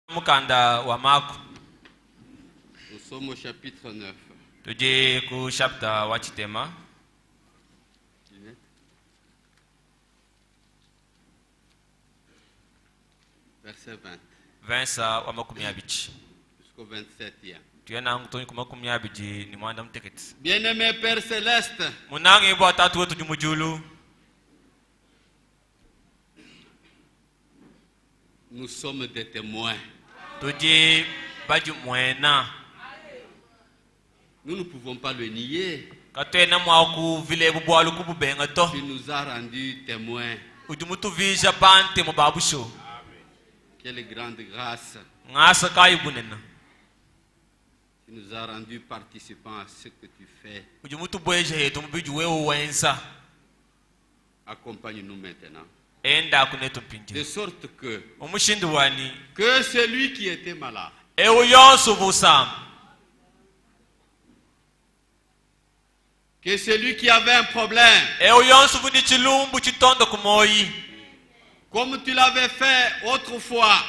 Mukanda wa Marko. Nous sommes au chapitre 9. Tuje ku chapter wa Chitema. Verset 20. Versa wa makumi abiri. Jusqu'au 27e. Tuyana ngutoni ku makumi abiri ni mwanda mteketi. Bien-aimé Père Céleste, Munangi bo atatu wetu jumujulu. nous sommes des témoins. Tuje baju mwena. Nous ne pouvons pas le nier. Katwena mwaku vile bubwalu kububenga to. Tu nous as rendus témoins. Ujumutu vija pante mababusho. Quelle grande grâce. Ngasa kayibunena. Tu nous as rendus participants à ce que tu fais. Ujumutu bweje hetu mbiju wewe wensa. Accompagne-nous maintenant. Enda kunetu pinji. De sorte que celui qui était malade, que celui qui avait un problème, comme tu l'avais fait autrefois,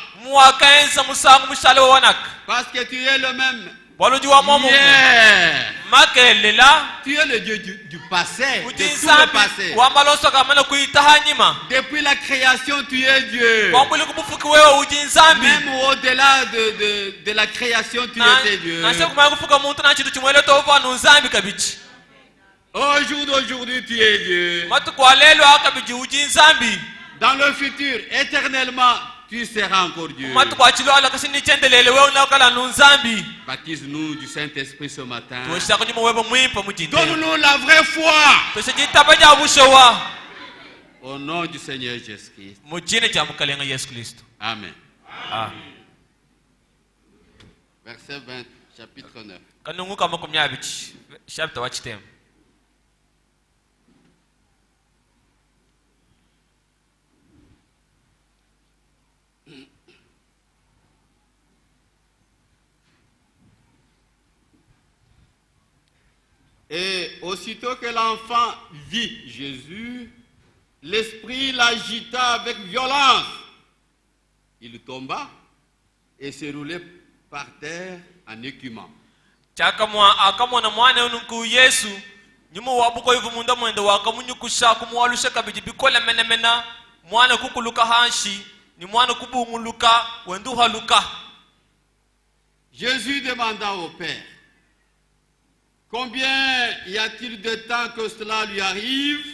parce que tu es le même. Tu es le Dieu du passé, de tout le passé. Depuis la création, tu es Dieu. Même au-delà de la création, tu étais Dieu. Au jour d'aujourd'hui, tu es Dieu. Dans le futur, éternellement, tu seras encore Dieu. Baptise-nous du Saint-Esprit ce matin. Donne-nous la vraie foi. Au nom du Seigneur Jésus-Christ. Amen. Verset 20, chapitre 9. Et aussitôt que l'enfant vit Jésus, l'esprit l'agita avec violence. Il tomba et se roulait par terre en écumant. Jésus demanda au Père: combien y a-t-il de temps que cela lui arrive?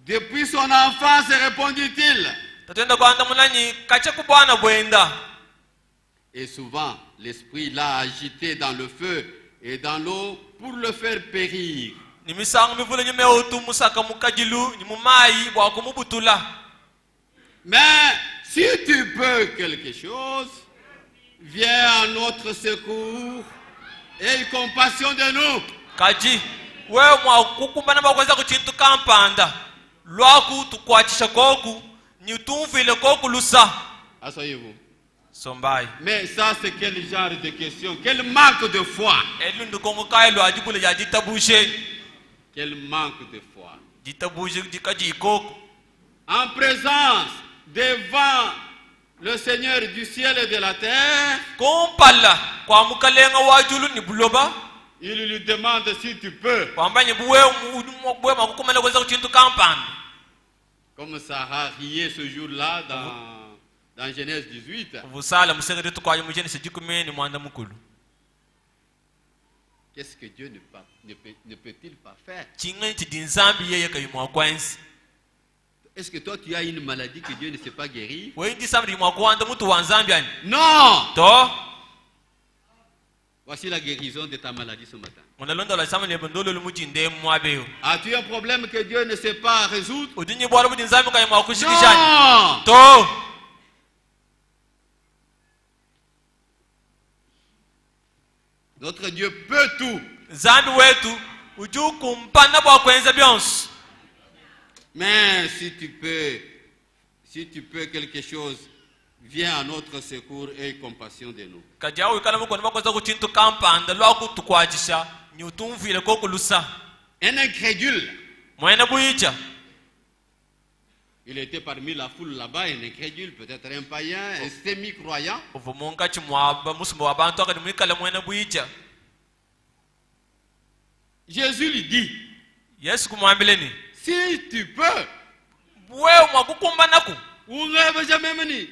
Depuis son enfance, répondit-il. Et souvent, l'esprit l'a agité dans le feu et dans l'eau pour le faire périr. Mais si tu peux quelque chose, viens à notre secours et aie compassion de nous. Asseyez-vous. Mais ça, c'est quel genre de question? Quel manque de foi. Quel manque de foi. En présence, devant le Seigneur du ciel et de la terre, il lui demande si tu peux. Comme Sarah riait ce jour-là dans Genèse 18. Qu'est-ce que Dieu ne peut-il pas faire? Est-ce que toi tu as une maladie que Dieu ne sait pas guérir? Non! Voici la guérison de ta maladie ce matin. As-tu un problème que Dieu ne sait pas résoudre? Non! Notre Dieu peut tout. Mais si tu peux quelque chose, viens à notre secours et aie compassion de nous. Un incrédule mwene buija Il était parmi la foule là-bas, un incrédule, peut-être un païen, un semi-croyant. uvumunga chimwaba musumba wabantu akati mwikala mwene buija. Jésus lui dit, Yesu kumwambileni si tu peux, wewe mwakukumba naku ungebe jamemeni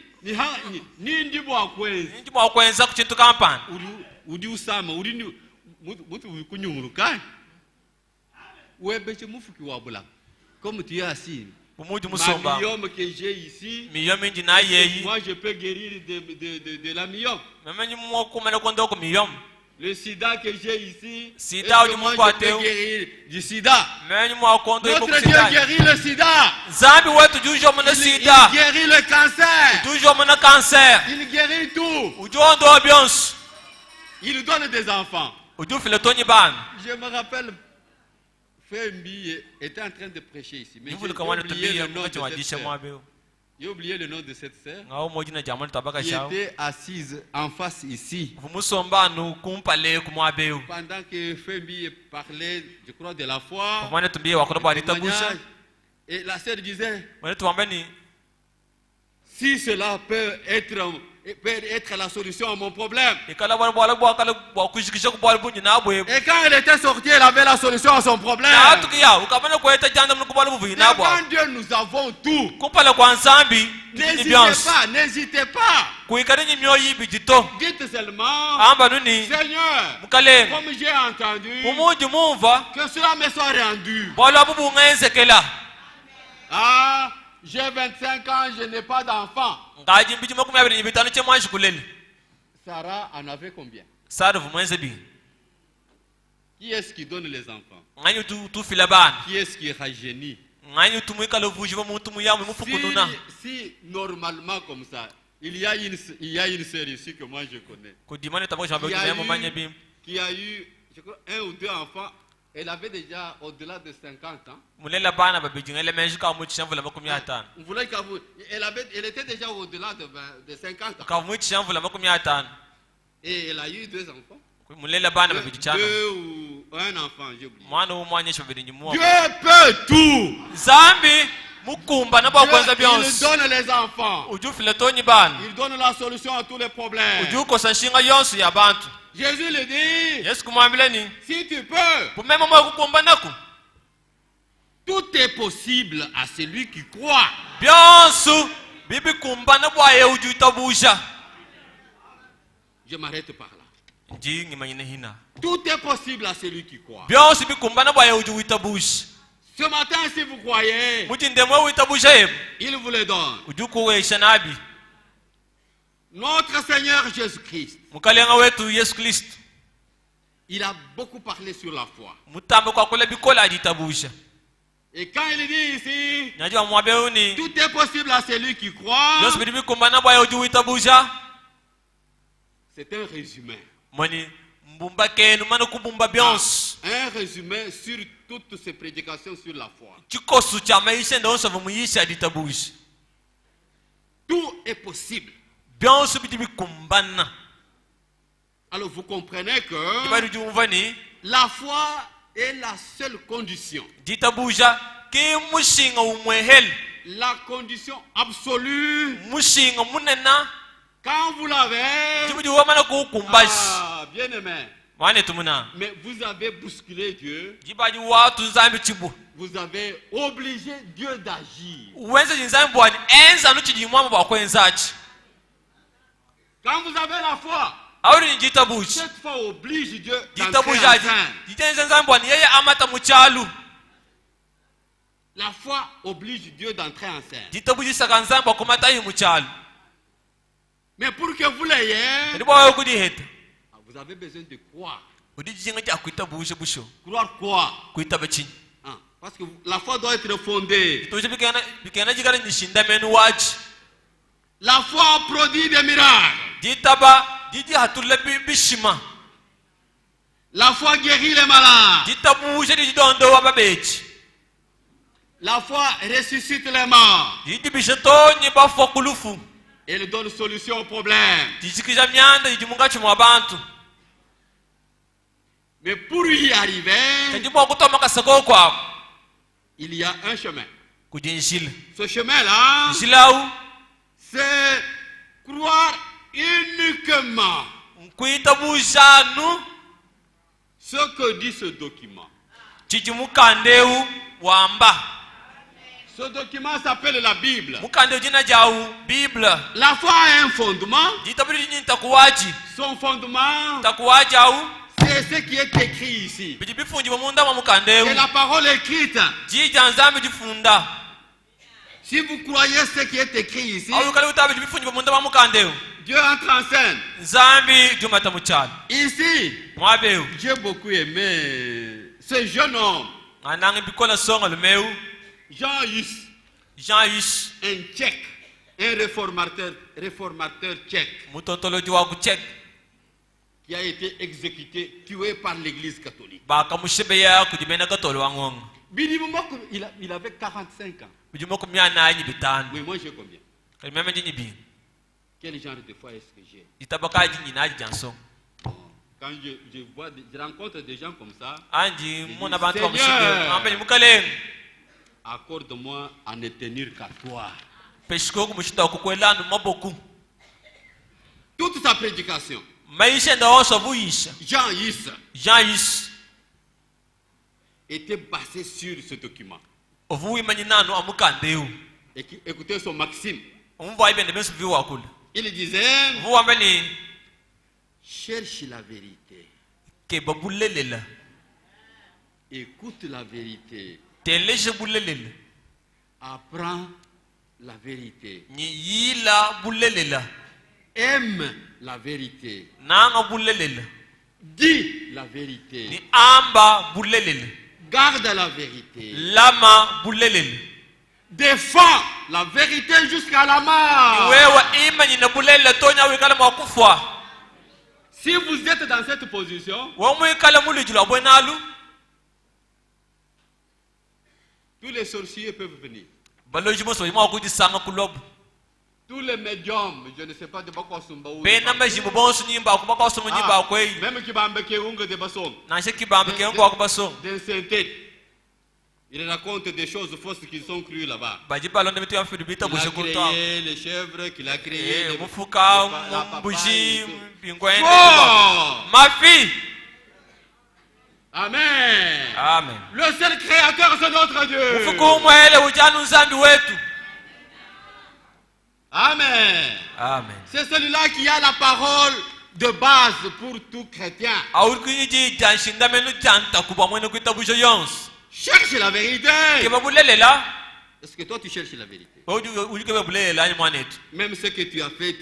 ni ndibo akwenzi inji mwakwenza ku chintu kampani udi usama udi ni mutu kunyumuruka webeche mufuki wabula comme tu es assis. umuji Ma musomba myome que j'ai ici, miyom inji na yeyi moi je peux guérir de la myome. memenyi mwakumana kondoko miyom Le sida que j'ai ici, Sida, est-ce que du moi Mungu je peux ateu. guérir du sida. menyi mwakondo iko Notre Dieu kusida guérit le sida. zambi wetu jujo muna Il sida guérit le cancer. jujo muna cancer Il guérit tout. ujondo byonsi Il donne des enfants. ujufile tonyi bana Je me rappelle, Fembi était en train de prêcher ici. Mais nivuli j'ai kamwana oublié tubiye le nom de mukati cette wadisha sœur. mwabeo J'ai oublié le nom de cette sœur ngawo mojina jamani tabaka qui shao était assise en face ici. vumusomba nu kumpale kumwabeo Pendant que Fembi parlait, je crois, de la foi, kumwana tumbiye wakodo bwa litabusha témoignage, et la sœur disait, mwana tuambeni si cela peut être la solution à mon problème. ikala bwana bwala bwakala bwakushikisha kubwala bunyi nabwe Et quand elle était sortie, elle avait la solution à son problème. na atukiya ukabana kweta janda mnukubala buvi nabwa Devant Dieu, nous avons tout. kupala kwa nsambi ni N'hésitez byonsi pas, n'hésitez pas. kuikani myoyi bijito Dites seulement, amba nuni Seigneur, mukale comme j'ai entendu, umuji mumva que cela me soit rendu. bwala bubu ngenzekela Ah, j'ai 25 ans, je n'ai pas d'enfant. ngaji mbiji 25 chemwanshi kuleli Sarah en avait combien? sara vumwenze bi Qui est-ce qui donne les enfants? nganyi tufila bana Qui est-ce qui rajeunit? nganyi tumwikala vuji va muntu muyamu mufukununa Si normalement comme ça, il y a une sœur ici que moi je connais, kudimani tabaka shambe kimemo manye bi qui a eu, je crois, 1 ou 2 enfants. Elle avait déjà au-delà de 50 ans. mulela bana babiji ngele menji ka mu chishamvula 50 Vous voulez qu'avou, elle était déjà au-delà de 50 ans. ka mu chishamvula 50 Et elle a eu 2 enfants. mulela bana babiji chana 2 ou 1 enfant, j'ai oublié. mwana umwanye shabiri nyimu Dieu peut tout. zambi mukumba na bakwenza Dieu, il byonsi donne les enfants. ujufile tonyi bana Il donne la solution à tous les problèmes. ujukosa nshinga yonsi ya bantu Jésus le dit, yesu kumwambileni si tu peux, kumema mwa kukumba naku tout est possible à celui qui croit. byonsu bibikumba na bwaye ujuitabusha Je m'arrête par là. nji ngimanyine hina Tout est possible à celui qui croit. byonsi bikumba na bwaye ujuitabusha Ce matin, si vous croyez, mujindemwe uitabusha yebo il vous le donne. ujukuwesha nabi Notre Seigneur Jésus-Christ, mukalenga wetu yesu kristu il a beaucoup parlé sur la foi. mutambo kwa kule bikola ajitabusha Et quand il dit ici, najua mwabeuni tout est possible à celui qui croit, byonsi bili bikumba na bwaye ujuitabusha c'est un résumé. mwani mbumba kenu mana kubumba byonsi Un résumé sur toutes ces prédications sur la foi. chikosu cha maisha ndonso vumuyisha aditabusha Tout est possible. byonsi bili bikumbana Alors vous comprenez que ibari jumvani la foi est la seule condition. ditabusha ki mushinga umweheli La condition absolue. mushinga munena Quand vous l'avez, jibuji wamana kukumbashi bien aimé, wane tumuna mais vous avez bousculé Dieu. jibaji watu nzambi chibu Vous avez obligé Dieu d'agir. wenze jinzambi bwani enza nuchijimwamo bwakwenzachi Quand vous avez la foi, awuri njitabushi cette foi oblige Dieu d'entrer jitabushi en aji scène. jitenze nzambi bwani yeye amata muchalu La foi oblige Dieu d'entrer en scène. jitabushi saka nzambi bwakumata yi muchalu Mais pour que vous l'ayez, ndi bwawe kudiheta vous avez besoin de croire. udijinga ja kuitabushe busho Croire quoi? kuitaba chini Parce que la foi doit être fondée. tushe bikena jikala nishindameni wachi La foi produit des miracles. jitaba jiji hatulle bishima La foi guérit les malades. jitabushe dijidondo wa babechi La foi ressuscite les morts. jiji bishetonyi bafwa kulufu Elle donne solution aux problèmes. jishikisha myanda jijimungachi mwa bantu Mais pour y arriver, tajibwa kutoma kasako kwabo il y a un chemin. kujinjila Ce chemin-là, njila wu c'est croire uniquement nkuita bujanu ce que dit ce document. cici mukande wu wamba. Ce document s'appelle la Bible. Mukande jina jawu Bible. La foi a un fondement. Jitabuli jini takuwaji. Son fondement, Takuwaji awu. c'est ce qui est écrit ici. Bijibifunji bamunda wa mukande wu. C'est la parole écrite. Jijanzambi jifunda. Si vous croyez ce qui est écrit ici, Awu kali utabi jibifunji bamunda wa mukande wu. Dieu entre en scène. Zambi jumata muchali. Ici, Mwabe wu. j'ai beaucoup aimé ce jeune homme, Anangi bikola songa lumeu. Jean Hus, Jean-Hus. un tchèque, un réformateur tchèque, Mutotoloji wa kuchek. qui a été exécuté, tué par l'église catholique. Baka mushibeya kujimena katolo wangonga. Il avait 45 ans. Bijumoko miana nyi bitano. Mais moi j'ai combien? Kalimeme jini bi. Quel genre de foi est-ce que j'ai? Itabaka jini na janson. Quand je rencontre des gens comme ça, Anji mona bantu Seigneur, mushibe. Ambe mukaleng. accorde-moi à ne tenir qu'à toi. Peshiko kumushita kukwelanu maboku. Toute sa prédication, Maisha ndaoso vuisha. Jean Hus, Jean-Hus. était basée sur ce document. Ovuwi manyinano amukandeu. Écoutez son maxime. Umva ibende besu viwa kule. Il disait, Vuwa mbeni cherche la vérité, ke babulelela. écoute la vérité, Teleje bulelela. apprends la vérité, Ni yila bulelela. aime la vérité, Nanga bulelela. dis la vérité, Ni amba bulelela. garde la vérité, Lama bulelela. défends la vérité jusqu'à la mort. Wewe imani na bulelela tonya wikala mwakufwa. Si vous êtes dans cette position, Wamwikala mulijula bwenalu. tous les sorciers peuvent venir. Baloji moso yima kujisanga kulobu. Tous les médiums, je ne sais pas de quoi sont Pena majimbo bonsu nyimba kubaka somo nyimba kwei. même qui va embêter ungue de basson, Na sheki bambe ke ngo akubaso. d'un synthète. Il raconte des choses fausses qu'ils sont crues là-bas. Bajiba londe mitu yafidu bita Il a kushikuta. créé les chèvres, qu'il a créé Mufuka la mbuji papaye. pingwende. Fort! Mafi. Amen. Amen. Le seul créateur, c'est notre Dieu. Mufuku mwele ujanu zambi wetu. Amen. Amen. C'est celui-là qui a la parole de base pour tout chrétien. Awurkunyi janshinda menu janta kuba mwene kuitabusho yons. Cherche la vérité. Kebabulelela. Est-ce que toi tu cherches la vérité? Ujukebabulelela mwanetu. Même ce que tu as fait,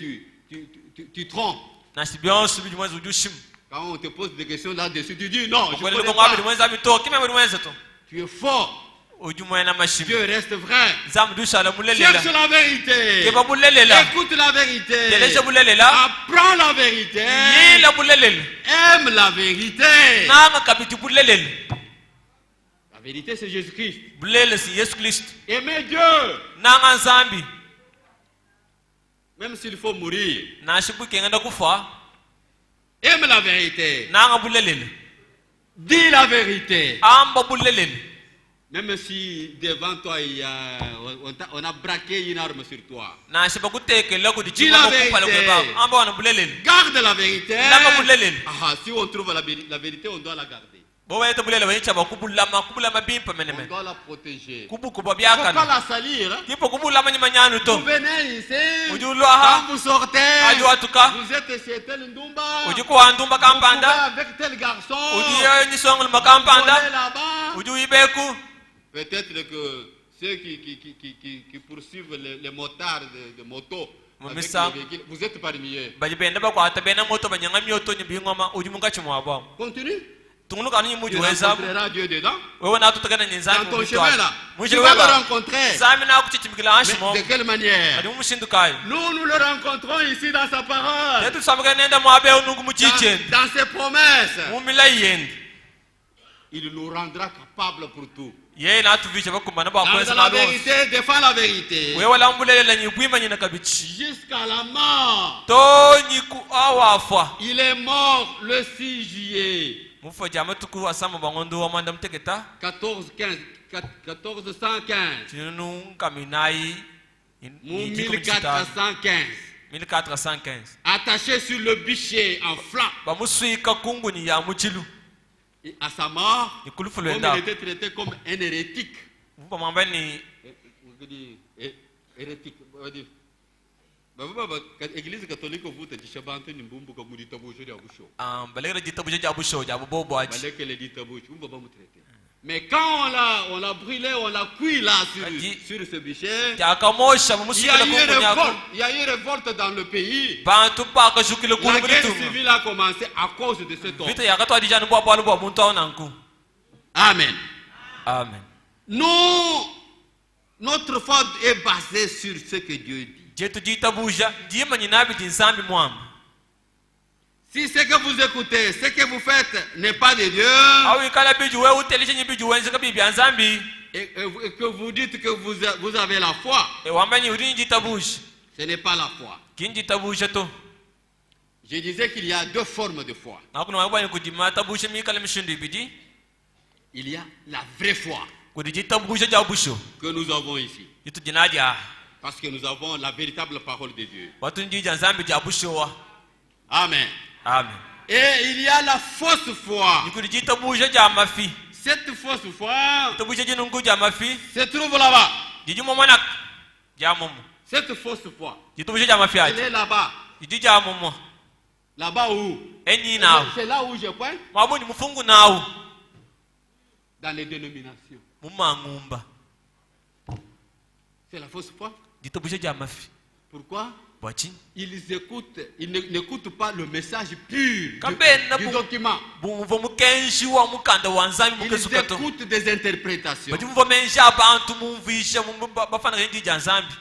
tu trompes. Nasibionsu bijumwenza ujushim. Quand on te pose des questions là-dessus, tu dis non, je ne Kwele connais ngwabi pas. limwenza bito kime limwenza to. Tu es fort. Ujumwena mashim. Dieu reste vrai. Zamdusha mulelela. Cherche la vérité. Kebabulelela. Écoute la vérité. Teleje bulelela. Apprends la vérité. Yila bulelela. Aime la vérité. Nanga kabiti bulelela. La vérité, c'est Jésus-Christ. Bulele si Yesu Christ. Aimez Dieu. Nanga zambi. Même s'il faut mourir. Na shibuke ngenda kufa. Aime la vérité. Nanga bulelela. Dis la vérité. Amba bulelela. Même si devant toi, on a braqué une arme sur toi. Na shibakutekela kuti Dis la chimo kupala vérité. kweba. Amba wana bulelela. Garde la vérité. Nanga bulelela. Ah, si on trouve la vérité, on doit la garder. Bowe to bulelela wencha kubulama bimpa On meneme. doit la protéger. Kubu Il kuba ne faut pas byakana. la salir. Hein. Kipo kubulama nyimanyanu Vous to. venez ici. Ujulu aha. Quand vous sortez, Aju atuka. vous êtes chez tel Ndumba. Uju kwa ndumba Vous pouvez kampanda. avec tel garçon. Uju ni songul Vous makampanda. allez là-bas. Uju ibeku. Peut-être que ceux qui poursuivent les motards de moto, avec Misa. les véhicules, vous êtes parmi eux. Bajibenda bakwata bena moto banyanga myoto nyibingoma uju mungachi mwabo. Continue. Tungulu kanu Tu nyimuju weza. rencontreras Dieu dedans. Wewe na tutagana Dans nyinzani ton chemin là. Tu Mujhe vas le weba. rencontrer. Sami na kuchichimikila Mais ashimo. de quelle manière? Adi mushindukayo. Nous le rencontrons ici dans sa parole. Yetu samga nenda mwabe unungu muchiche. Dans ses promesses. Mumila yendi. Il nous rendra capables pour tout. Yeye na tuvisha bakumana ba Dans kwesa la na lo. vérité, défends la vérité. Wewe lambulela nyibwima nyina kabichi. Jusqu'à la mort. To nyiku awafa. Il est mort le 6 juillet Mufo jama tuku asama bangondo wa manda mteketa. 1415 1415. tinunu kaminai Ou 1415. 1415 Attaché sur le bûcher en flamme. bamuswika kunguni ya muchilu Et à sa mort, ikulu comme il fulenda était traité comme un hérétique. bamamba ni Hérétique. L'église catholique vous te dit Shabbat ni mbumbu comme dit tabouche de abusho. balegera jitabuja jabu show jabu bobo achi Balé que les dit tabouche, on va pas me traiter. Mais quand on l'a brûlé, on l'a cuit là sur ce bûcher. jakamosha Il y bamuswika a eu kunguni yako révolte. Il y a eu révolte dans le pays. bantu pakashukile La kunguni guerre tuma civile a commencé à cause de cet homme. vita yakatwa dijani bwa bwa bwa muntu aonanku Amen. amen Nous, notre foi est basée sur ce que Dieu dit. jetu jitabuja jima nyinabi jinsambi mwamba Si ce que vous écoutez, ce que vous faites n'est pas de Dieu, au ikala biju we utelishe nyibiju wenzeka bibi anzambi et que vous dites que vous avez la foi, wamba uri jitabuja ce n'est pas la foi. kinjitabuja to Je disais qu'il y a deux formes de foi. nakuna wabani kujima tabusha mikala mishindu ibidi Il y a la vraie foi kudi jitabuja jabusho que nous avons ici. itu jinaja Parce que nous avons la véritable parole de Dieu. watu njija nzambi jabusho wa Amen. amen Et il y a la fausse foi. nikudi jitabuja jamafi Cette fausse foi tabuja jinungu jamafi se trouve là-bas. jiji momonak jamomo Cette fausse foi, jitabuja jamafi elle aje est là-bas. jiji jamomo Là-bas où? enyi nawo C'est là où je pointe. mwabuni mufungu nawo Dans les dénominations. mumangumba C'est la fausse foi. jitabuja jamafi Pourquoi? bwachi Ils n'écoutent pas le message pur Kabena du bu- document. bumva mukenshi wa mukanda wa nzambi Ils mukesukato écoutent des interprétations. bati mumva menshi abantu mumvisha bafana njija nzambi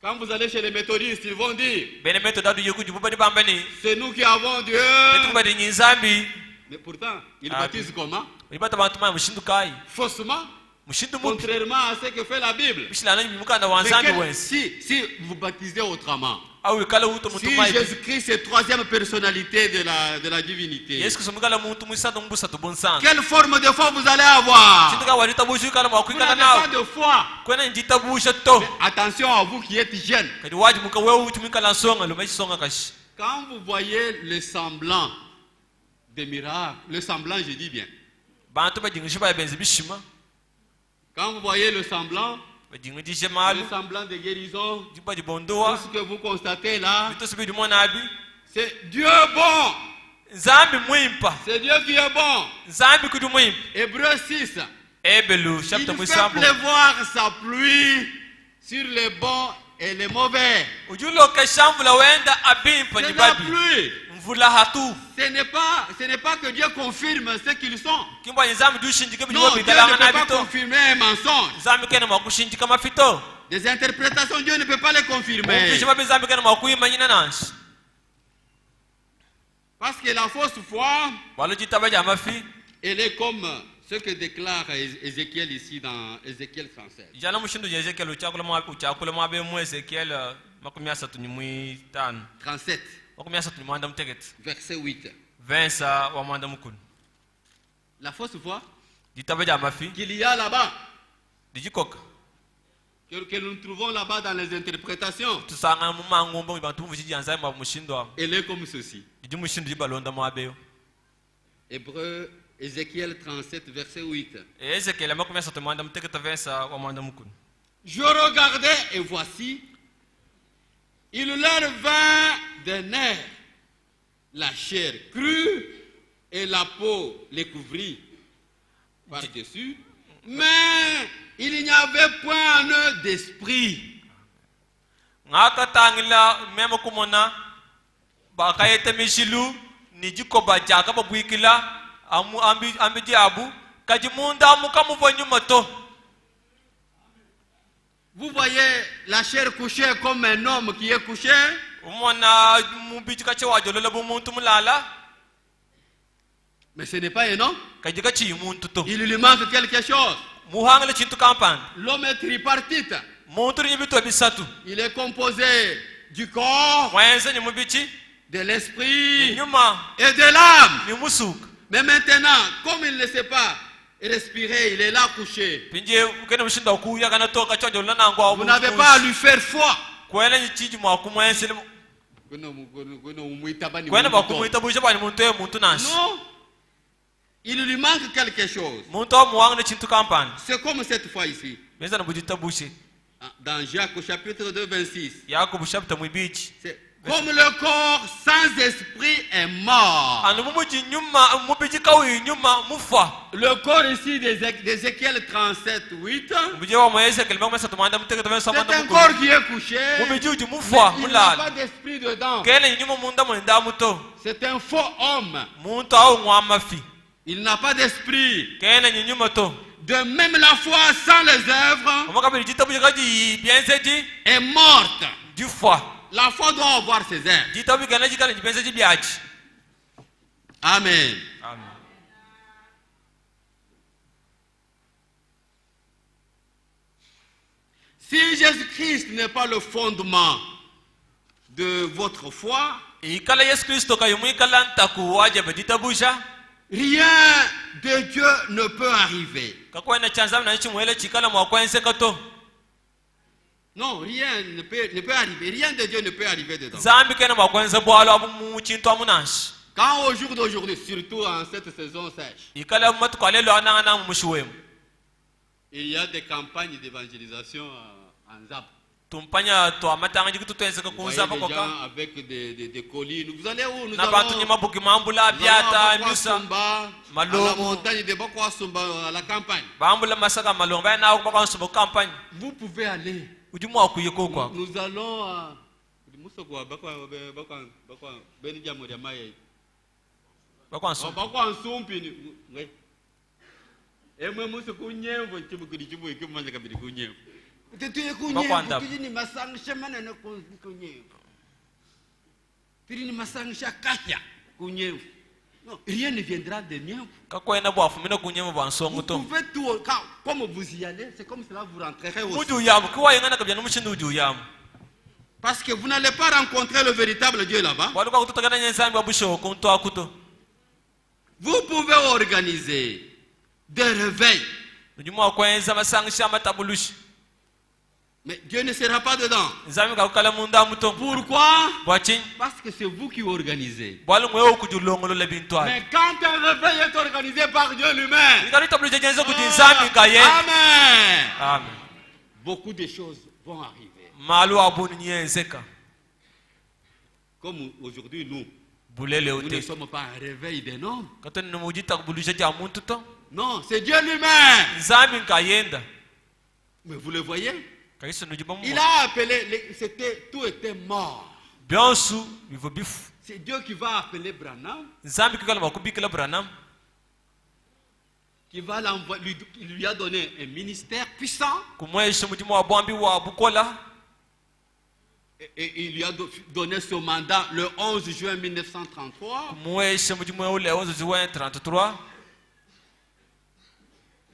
Quand vous allez chez les méthodistes, ils vont dire, bene meto dadu yekuji bubani bambani c'est nous qui avons Dieu. etukubadi nyinzambi Mais pourtant, ils Ah, baptisent comment? ibata bantu ma mushindu kai Faussement. mushindu mupi Contrairement à ce que fait la Bible. bishilana mukanda wa Mais nzambi wensi si vous baptisez autrement, au ikala uto si mutuma Jésus-Christ est troisième personnalité de la divinité, yesu kusumikala muntu musatu mbusa tubunsan quelle forme de foi vous allez avoir? chinduka walita bushu kala Vous makwikala n'avez pas nawo de foi. kwena njita busha to Attention à vous qui êtes jeunes. kadi waji muka wewe utumikala songa lo meshi songa kashi Quand vous voyez le semblant des miracles, le semblant, je dis bien. bantu bajingisha ba benzi bishima Quand vous voyez le semblant bajingishije malu de guérison, jibaji tout bondoa ce que vous constatez là, bito subidi monabi c'est Dieu bon. nzambi mwimpa C'est Dieu qui est bon. nzambi kudi mwimpa Hébreu 6. ebelu Il chapter fait mwisambo pleuvoir sa pluie sur les bons et les mauvais. ujuloka shambula wenda abimpa C'est la nyibabi pluie. mvula hatu Ce n'est pas que Dieu confirme ce qu'ils sont. kimba nzambi dushinjike Non, Dieu bijibabidala ne peut ngana pas bito confirmer un mensonge. nzambi kene mwakushinjika mafito Des interprétations, Dieu ne peut pas les confirmer. umvisha babi nzambi kene mwakuyima nyina nanshi Parce que la fausse foi, walojitaba ja mafi elle est comme ce que déclare Ézéchiel ici dans Ézéchiel 37. jana mushindu ja ezekiel uchakula mwabe mu ezekiel makumi asatu ni mwitano 37, makumi asatu ni mwanda mutegete verset 8. vensa wa mwanda mukulu La fausse foi jitaba ja mafi qu'il y a là-bas, dijikoka que nous trouvons là-bas dans les interprétations, tusanga mu mangumba ibantu muvishiji nzambi mwa mushindu wa elle est comme ceci. diji mushindu jibalonda mwabeyo Hébreu, Ézéchiel 37, verset 8. ezekiel makumi asatu mwanda mutegete vensa wa mwanda mukulu Je regardais et voici, il leur vint des nerfs, la chair crue et la peau les couvrit par-dessus, mais il n'y avait point en eux d'esprit. ngakatangila mema kumona bakayete mishilu nijikoba jaka babwikila ambi diabu kaji munda mukamuva nyuma to Vous voyez la chair couchée comme un homme qui est couché, umona mubiji kache wajolola bumuntu mulala mais ce n'est pas un homme. kaji kachi muntu to Il lui manque quelque chose. muhangala chintu kampani L'homme est tripartite. muntu nyibito bisatu Il est composé du corps, mwenze ni mubichi de l'esprit nyuma et de l'âme. ni musuka Mais maintenant, comme il ne sait pas et respirer, il est là couché. pinje ukene mshinda ku ya kana toka chonjo lana ngwa Vous n'avez pas à lui faire foi. kwela nchiji mwa kumwensele kwena bakumuita busha bani muntu ye muntu nashi Non. Il lui manque quelque chose. muntu omuwanga ne chintu kampani C'est comme cette fois ici. meza na bujita bushi Dans Jacques au chapitre 2, 26. yakobo chapter mwibichi C'est comme le corps sans esprit est mort. anu mumuji nyuma mubiji kawi nyuma mufa Le corps ici d'Ézéchiel 37, 8. mubiji wa mwese kelima kwa satumanda muteke tove C'est samanda un corps qui est couché. mubiji uji mufa Il n'a pas mulala d'esprit dedans. kele nyuma munda mwenda muto C'est un faux homme. muntu au ngwama fi Il n'a pas d'esprit. kele nyuma to De même la foi sans les œuvres omaka bijita buji kaji bienseji est morte. du foi La foi doit avoir ses œuvres. jita bigana jikana bienseji biachi Amen. amen Si Jésus-Christ n'est pas le fondement de votre foi, ikala yesu kristo kayumu ikala ntaku waje bajita busha rien de Dieu ne peut arriver. kakwena chanza na nchi mwele chikala mwa kwense kato Non, rien ne peut arriver. Rien de Dieu ne peut arriver dedans. zambi kena mwa kwense bwalo abu mu chintu amunashi Quand au jour d'aujourd'hui, surtout en cette saison sèche, ikala matu kwalelo ananga na mushuwemu il y a des campagnes d'évangélisation en ZAP. tumpanya to amatanga jikitu twense ka Vous voyez kunza les bakoka gens avec des colis. Vous allez où? Nous na bantu allons nyima buki mambula nous allons biata à misa Bakwasumba, à la Malomo. montagne de Bakwasumba, à la campagne. bambula masaka malonga na ko bakon subo campagne Vous pouvez aller. ujumu akuyeko kwa Nous allons à bakon so Non, rien ne viendra de Niembu. kakwena bwafu mina kunyema bwansongo Vous to pouvez tout, comme vous y allez, c'est comme cela vous rentrerez aussi. muju yamu kwa yengana kabya numushindu uju yamu Parce que vous n'allez pas rencontrer le véritable Dieu là-bas. waluka kututagana nyensambi babusho kunto akuto Vous pouvez organiser des réveils, ujumu akwenza masangisha matabulushi mais Dieu ne sera pas dedans. nzambi kakala munda muto Pourquoi? bwachin Parce que c'est vous qui organisez. bwalu mwewo kujulongolo le bintwa Mais quand un réveil est organisé par Dieu lui-même, ikali tabuluje jenzo kujinzambi kaye Amen. amen Beaucoup de choses vont arriver. malu abuni nyenzeka Comme aujourd'hui, nous bulele ne ute sommes pas un réveil des noms. kato nimujita kubulusha ja muntu to Non, c'est Dieu lui-même. nzambi kayenda Mais vous le voyez? kaisa nujibamu Il a appelé, tout était mort. byonsu bivo bifu C'est Dieu qui va appeler Branham, nzambi kikala makubikila branham qui va l'envoyer, il lui a donné un ministère puissant kumwesha mujimu wa bwambi wa bukola et il lui a donné ce mandat le 11 juin 1933. kumwesha mujimu wa ule 11 juin 33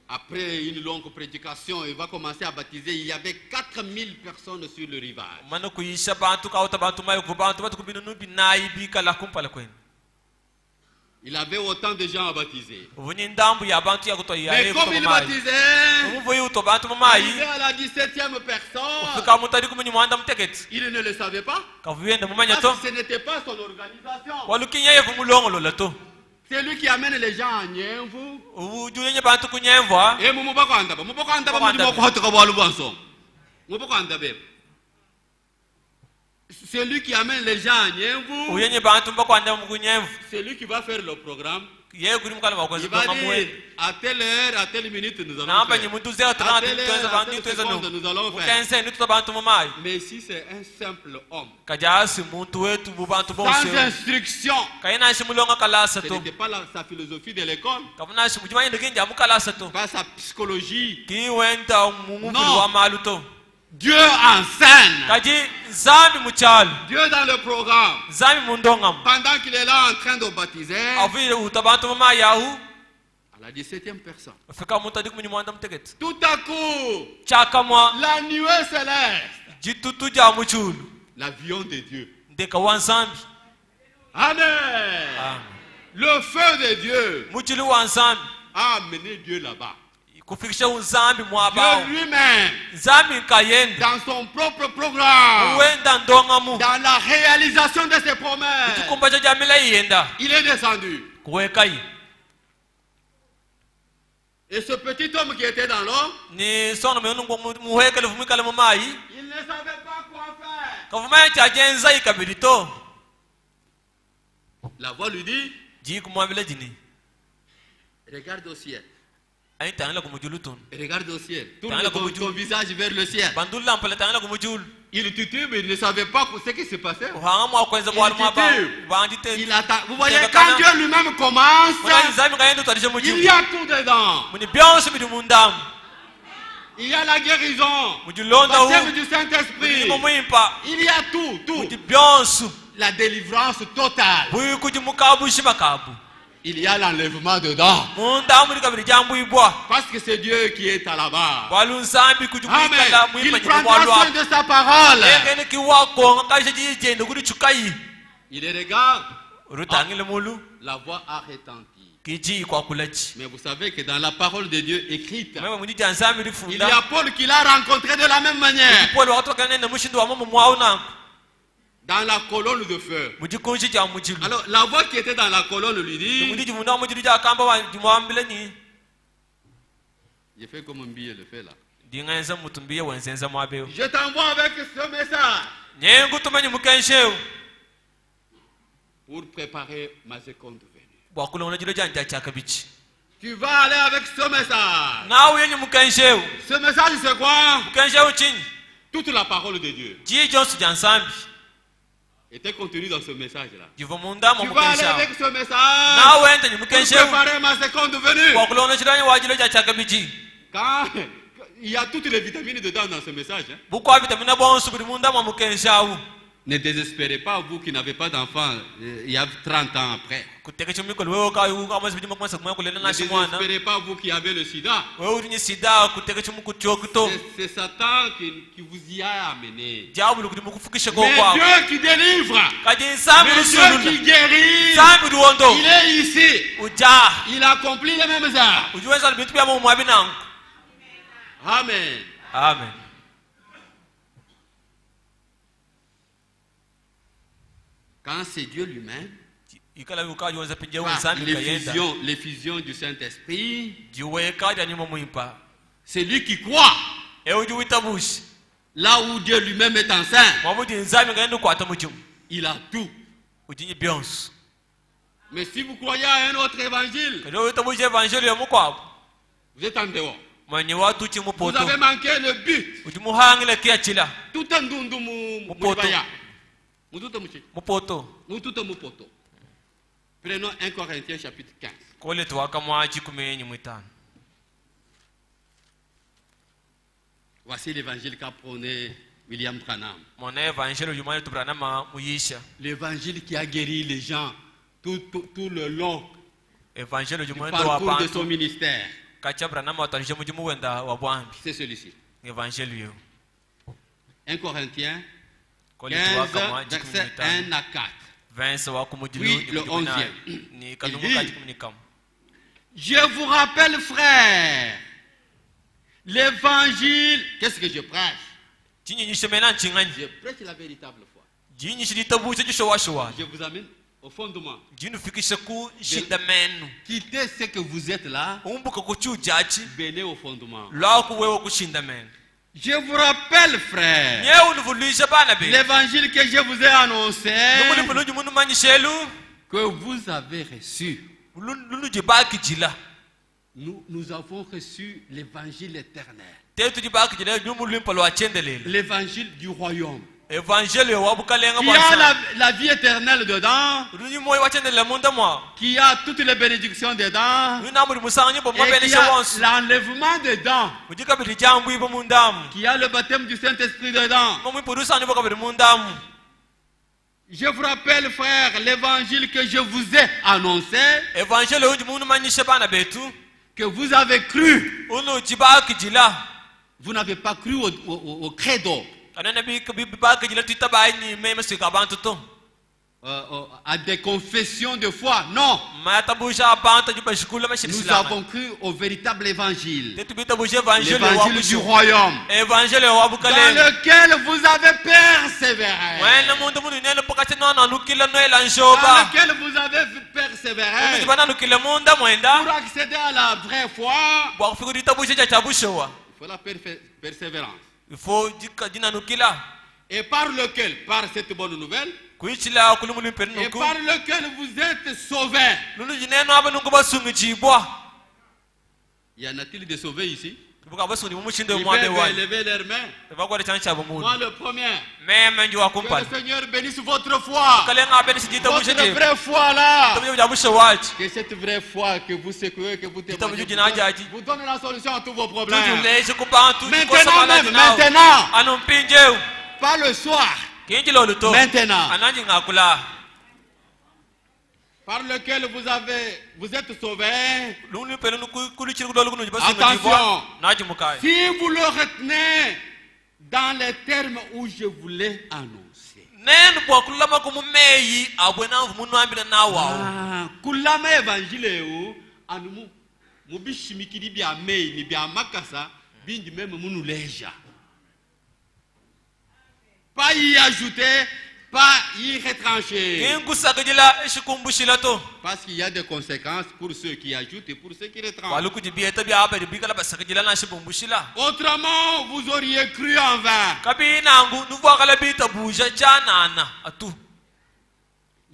Après une longue prédication, il va commencer à baptiser. Il y avait 4000 personnes sur le rivage. mano kuisha bantu kauta bantu mayo kubantu batu kubinunu binayi bikala kumpala kwenu Il avait autant de gens à baptiser. ubunyi ndambu ya bantu ya kutoya Mais comme il baptisait, umuvuyi uto bantu mamayi arrivé à la 17e personne, fika mutari kumunyi mwanda muteketi il ne le savait pas. kavuyenda mumanya to Parce que ce n'était pas son organisation. walukinya yevu mulongo lato C'est lui qui amène les gens à Nienvu. ujuyenye bantu kunyemvwa Et Mubakandaba, c'est lui qui amène les gens à Nienvu. uyenye bantu mbakwanda mukunyemvu C'est lui qui va faire le programme. ye kuri mukala Il bakwenza va kwa dire mwe à telle heure, à telle minute, nous allons namba faire. nyimuntu zero À 30 telle tuenza heure, à bantu telle tuenza seconde, no nous allons faire. mukense ni tuta bantu mamayi Mais si c'est un simple homme, kajasi muntu wetu bubantu sans bose instruction, kaina shi mulonga kalasa ce to n'était pas sa philosophie de l'école, kavuna shi mujimanye ndekinja mukalasa to pas sa psychologie. ki wenda mumubiri No. wa malu to Dieu en scène. kaji nzambi muchalo Dieu dans le programme. nzambi mundongam Pendant qu'il est là en train de baptiser, avire uta bantu mamayi yahu à la 17e personne, fika muntu adi kumunyi mwanda muteketi tout à coup, chakamwa la nuée céleste, jitutu ja muchulu l'avion de Dieu. ndeka wa nzambi Amen. Le feu de Dieu. muchulu wa nzambi a amené Dieu là-bas. kufikisha uzambi Dieu mwabao lui-même, nzambi nkayenda dans son propre programme, wenda ndongamu dans la réalisation de ses promesses, tukumbacho jamila yenda il est descendu. kuwekai Et ce petit homme qui était dans l'eau, ni sona muhekele vumikale mumai il ne savait pas quoi faire. kavumaya chajenza ikabirito La voix lui dit, ji kumwambile jini regarde au ciel. aitangila kumujulutun Regarde au ciel. Tourne Dans la ton communion. visage vers le ciel. bandula mpale tangila kumujul Il titube, il ne savait pas ce qui se passait. uhanga mwakwenza bwali mwaba bandite Il attend. Vous voyez, quand Dieu lui-même commence, mwana nzambi kayenda utarishe il mujulu y a tout dedans. muni byonse biri mundamu Il y a la guérison, mujulonda le baptême hu du Saint-Esprit. muni mumwimpa Il y a tout, tout. muni byonse La délivrance totale. buyi kujimukabushi makabu Il y a l'enlèvement dedans. mundamu muri kabiri jambwibwa Parce que c'est Dieu qui est à la base. bwali nzambi kujumwikala Amen. mwimpa Il nyina prendra soin bwalwa de sa parole. ekene kiwakonga kaisha jijende kuri chukayi Il les regarde. rutangile mulu La voix a retenti. kiji kwa kulachi Mais vous savez que dans la parole de Dieu écrite, mema muni janzambi il y rifunda a Paul qui l'a rencontré de la même manière. pole wakatoka nenda mushindo wa mama mwauna Dans la colonne de feu. mujikunshi ja mujilu Alors la voix qui était dans la colonne lui dit, muni jimuna mujilu ja kamba wa jimwambile ni j'ai fait comme un billet le fait là. dingenza mutumbiye wenzenza mwabeo Je t'envoie avec ce message nyengu tumenye mukenshew pour préparer ma seconde venue. bwakulona jilo janja chakabichi Tu vas aller avec ce message. nawe yenye mukenshew Ce message c'est quoi? mukenshew chini Toute la parole de Dieu ji jonsu jansambi était contenue dans ce message là. jivo mundama Tu vas aller mukenshew avec ce message nawe ente ni pour mukenshew préparer ma seconde venue. bwakulona jilo wa jilo ja chakabichi Quand il y a toutes les vitamines dedans dans ce message. Hein. bukwa vitamina bonsu buri mundama mukenshew Ne désespérez pas, vous qui n'avez pas d'enfants, il y a 30 ans après. kutekesha mikolo wewe ka amazi bijima kumasa kumwe kulela Ne nashi mwana désespérez pas, vous qui avez le sida. wewe uri sida kutekesha mukuchokito C'est Satan qui vous y a amené. jabu kuri mukufukisha ko Mais kwa Dieu qui délivre, kaji nsambi mais Dieu qui guérit, sambi ruondo il est ici. uja Il accomplit les mêmes œuvres. ujuweza bintu bya mu mwabinangu Amen. amen Quand c'est Dieu lui-même, ikala yuka yuweza pinje par nsambi kayenda l'effusion du Saint-Esprit, jiwe kaja ni mumwimpa c'est lui qui croit. e ujuwita bushi Là où Dieu lui-même est enceint, mwamuji nzambi ngayenda kwata muchum il a tout. ujinyi byonse Mais si vous croyez à un autre évangile, kado wita bushi evangelio mukwabo vous êtes en dehors. mwenye watu chi Vous mupoto avez manqué le but. ujimuhangile kiachila Tout un dundu Mupoto. mupoto mupoto. Prenons 1 Corinthiens chapitre 15. kole tuwaka mwachi kumenyi mwitano Voici l'évangile qu'a prôné William Branham. mona evangelio jumani tubranama muyisha L'évangile qui a guéri les gens tout le long evangelio du jumani parcours de son wabantu ministère. kacha branama watarishe mujimu wenda wabwambi C'est celui-ci. evangelio 1 Corinthiens kole 15, tuwaka mwachi verset kumenyi 1 à 4. Vince wa kumujilu Oui, le 11e. ni Il kalumuka dit, chikuminikam Je vous rappelle, frères, l'évangile. Qu'est-ce que je prêche? chinyinyishi mena nchinganyi Je prêche la véritable foi. jinyishi litabuse jishowashowa Je vous amène au fondement. jinufikishe ku shinda menu Quittez ce que vous êtes là, umbuka kuchujachi venez au fondement. lwaku wewe kushinda menu Je vous rappelle, frères, nyewe univulisha bana be l'évangile que je vous ai annoncé, lumulipuluji munu manyishelu que vous avez reçu. lunujibaki jila Nous avons reçu l'évangile éternel, tetu jibaki jila lumululimpa lwachendelele l'évangile du royaume. evangelio wabukalenga Qui a la vie éternelle dedans, lunimoyi wachendelele munda mwa qui a toutes les bénédictions dedans, lunamuli musanganyi bo et qui mwabeneshe a wonsu l'enlèvement dedans, mujikabili jambu ibo mundamu qui a le baptême du Saint-Esprit dedans. momwipurusani bokabili mundamu Je vous rappelle, frères, l'évangile que je vous ai annoncé, evangelio uji munu manyishe bana betu que vous avez cru. unujibaki jila Vous n'avez pas cru au credo. kanana bibaki jila twitabayi ni meme sika abantu to à des confessions de foi. Non. Nous avons cru au véritable évangile. L'évangile du royaume. Dans lequel vous avez persévéré. Dans lequel vous avez persévéré. Pour accéder à la vraie foi, il faut la persévérance. Et par lequel? Par cette bonne nouvelle. Et par lequel vous êtes sauvés. Y en a-t-il des sauvés ici? Ils peuvent lever leurs mains. Moi le premier. Que le Seigneur bénisse votre foi. Votre vraie foi là. Que cette vraie foi que vous secouez, que vous témoignez, vous donne la solution à tous vos problèmes. Maintenant même, maintenant. Pas le soir. Maintenant. Par lequel vous êtes sauvés. Attention. Si vous le retenez dans les termes où je vous l'ai annoncé. Kulama évangile ou anumu mubishimikiri bia mei ni bia makasa bindi même munu leja. Pas y ajouter, pas y retrancher. Parce qu'il y a des conséquences pour ceux qui ajoutent et pour ceux qui retranchent. Autrement, vous auriez cru en vain.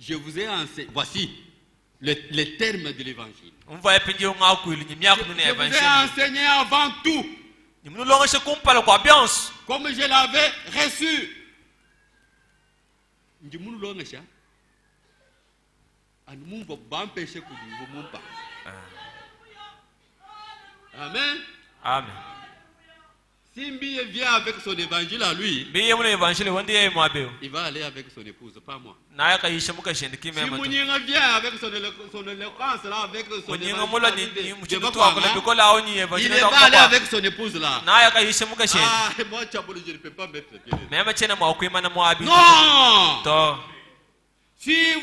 Je vous ai enseigné. Voici les termes de l'évangile. Je vous ai enseigné avant tout. Comme je l'avais reçu. Amen. Amen. Simbi vient avec son évangile à lui. Il va aller avec son épouse, pas moi. Si Mouninga vient avec son éloquence là, avec son évangile, il va aller avec son épouse là. Ah, moi, je ne peux pas mettre pied. Non. Si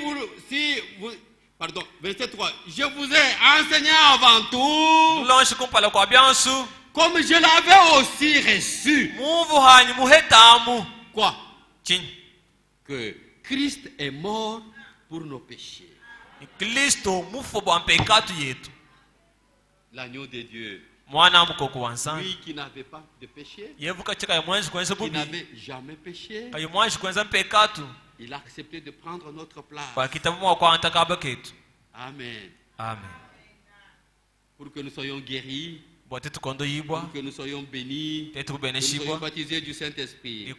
vous, pardon, verset 3. Je vous ai enseigné avant tout. Comme je l'avais aussi reçu. Quoi? Que Christ est mort pour nos péchés. L'agneau de Dieu. Lui qui n'avait pas de péché. Qui n'avait jamais péché. Il a accepté de prendre notre place. Amen. Amen. Pour que nous soyons guéris. Pour que que nous soyons bénis, que nous soyons baptisés du Saint-Esprit.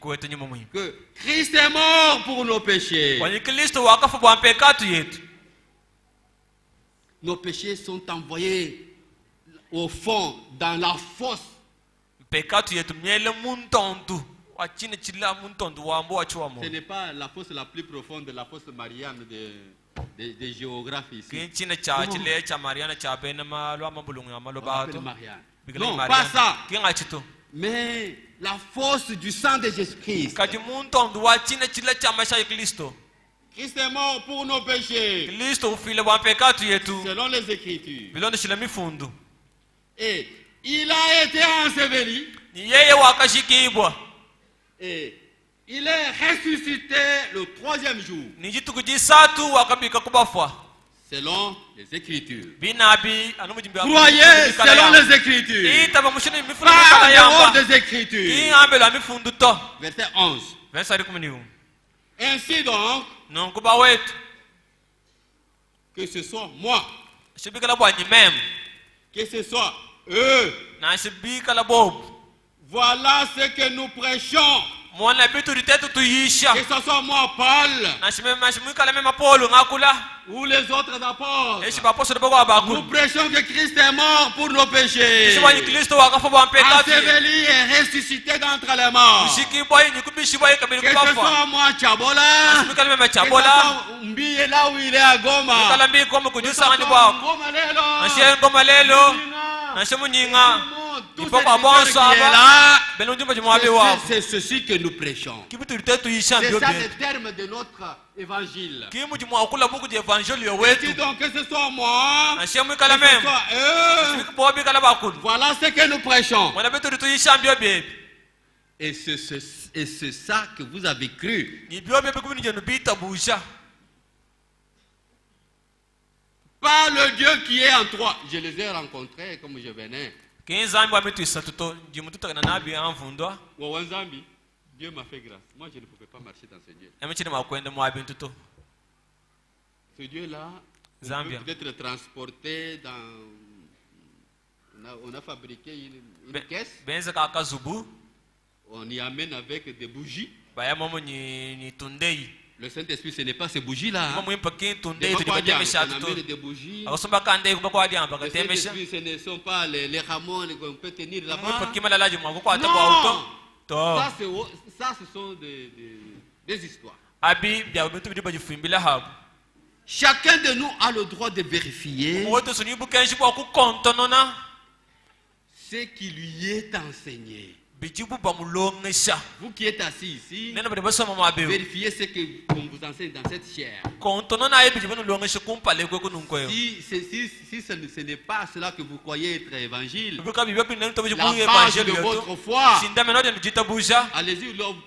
Que Christ est mort pour nos péchés. Nos péchés sont envoyés au fond, dans la fosse. Ce n'est pas la fosse la plus profonde, la fosse Marianne des géographes ici. Non, pas ça. Mais la force du sang de Jésus-Christ. Christ est mort pour nos péchés. Selon les Écritures. Et il a été enseveli. Et il est ressuscité le 3e jour. Selon les Écritures. Croyez selon les Écritures. Pas en dehors des Écritures. Verset 11. Ainsi donc, que ce soit moi, que ce soit eux, voilà ce que nous prêchons. Que ce soit moi, Paul, ou les autres apôtres, nous prêchons que Christ est mort pour nos péchés, enseveli et ressuscité d'entre les morts. Que ce soit moi, Chabola, que ce soit Mbiye là où il est à Goma, que ce soit Ngoma Lelo, Tout Il faut ce qu'on qui est là, c'est ceci que nous prêchons. C'est ça le terme de notre évangile. Et si donc que ce soit moi, que ce soit eux, voilà ce que nous prêchons. Et c'est ça que vous avez cru. Pas le Dieu qui est en toi. Je les ai rencontrés comme je venais. Dieu m'a fait grâce. Moi, je ne pouvais pas marcher dans ce Dieu. Ce Dieu-là, on peut peut-être transporté dans... On a fabriqué une caisse. On y amène avec des bougies. Le Saint-Esprit, ce n'est pas ces bougies-là. Hein. On amène des bougies. Le Saint-Esprit, ce ne sont pas les rameaux qu'on peut tenir là-bas. Non, ça, ce sont des histoires. Chacun de nous a le droit de vérifier ce qui lui est enseigné. Vous qui êtes assis ici, vérifiez ce qu'on vous enseigne dans cette chair. Si ce n'est pas cela que vous croyez être évangile, la base de votre foi, allez-y, là vous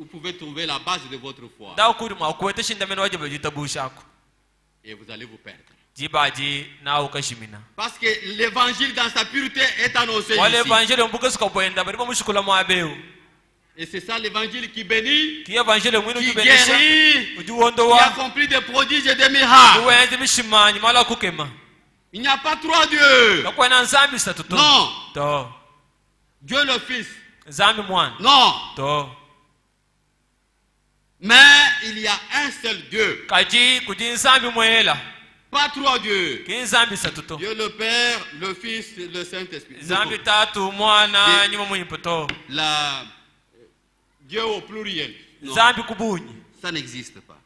pouvez trouver la base de votre foi. Et vous allez vous perdre. Parce que l'évangile dans sa pureté est annoncé ici. Et c'est ça l'évangile qui bénit, qui guérit, qui accomplit des prodiges et des miracles. Il n'y a pas trois dieux. Non. Dieu le Fils. Non. Mais il y a un seul Dieu. Pas trois dieux. Dieu le Père, le Fils, le Saint-Esprit. Dieu au pluriel. Non. Ça n'existe pas.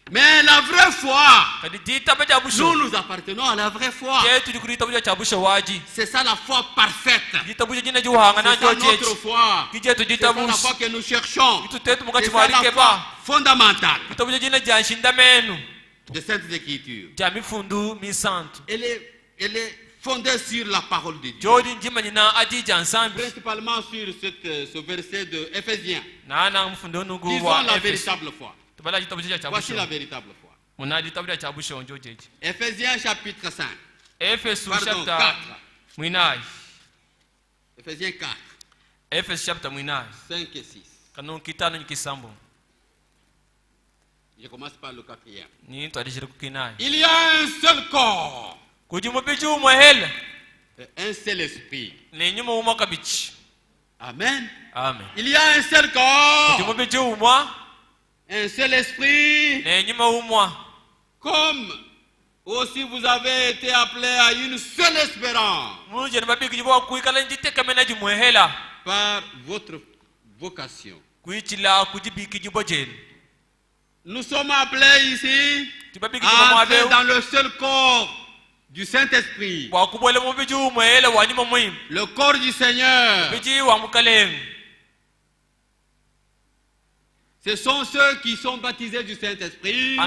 Mais la vraie foi, nous appartenons à la vraie foi. C'est ça la foi parfaite. C'est ça notre foi. C'est ça la foi que nous cherchons. C'est ça la foi fondamentale de cette écriture. Elle est fondée sur la parole de Dieu. Principalement sur ce verset de Éphésiens. Disons la véritable foi. Voici la véritable foi. Éphésiens chapitre 5. Pardon, 4. Éphésiens 4. 5 et 6. Je commence par le 4e. Il y a un seul corps. Un seul esprit. Amen. Il y a un seul corps. Un seul esprit. Comme aussi vous avez été appelés à une seule espérance. Par votre vocation. Nous sommes appelés ici à entrer dans le seul corps du Saint-Esprit. Le corps du Seigneur. Ce sont ceux qui sont baptisés du Saint-Esprit.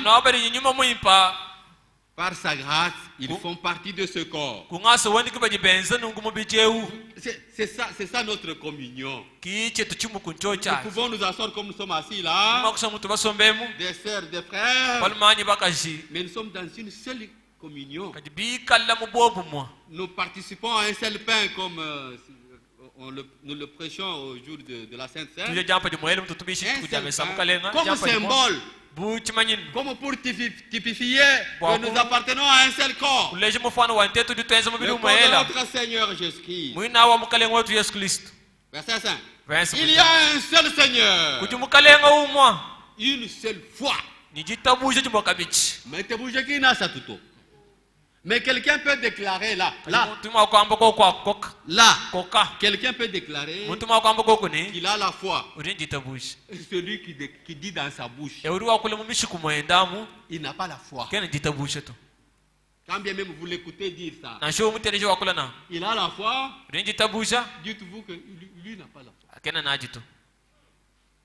Par sa grâce, ils font partie de ce corps. C'est ça notre communion. Nous pouvons nous asseoir comme nous sommes assis là, des sœurs, des frères, mais nous sommes dans une seule communion. Nous participons à un seul pain comme nous le prêchons au jour de la Sainte Seine. Comme symbole, comme pour typifier que nous appartenons à un seul corps. Le corps de notre Seigneur Jésus-Christ. Verset 5. Il y a un seul Seigneur. Une seule foi. Mais quelqu'un peut déclarer là, quelqu'un peut déclarer qu'il a la foi. Celui qui dit dans sa bouche, il n'a pas la foi. Quand bien même vous l'écoutez dire ça, na sho mutereje wakula na il a la foi, rinji tabusha dites-vous que lui n'a pas la foi. akena najito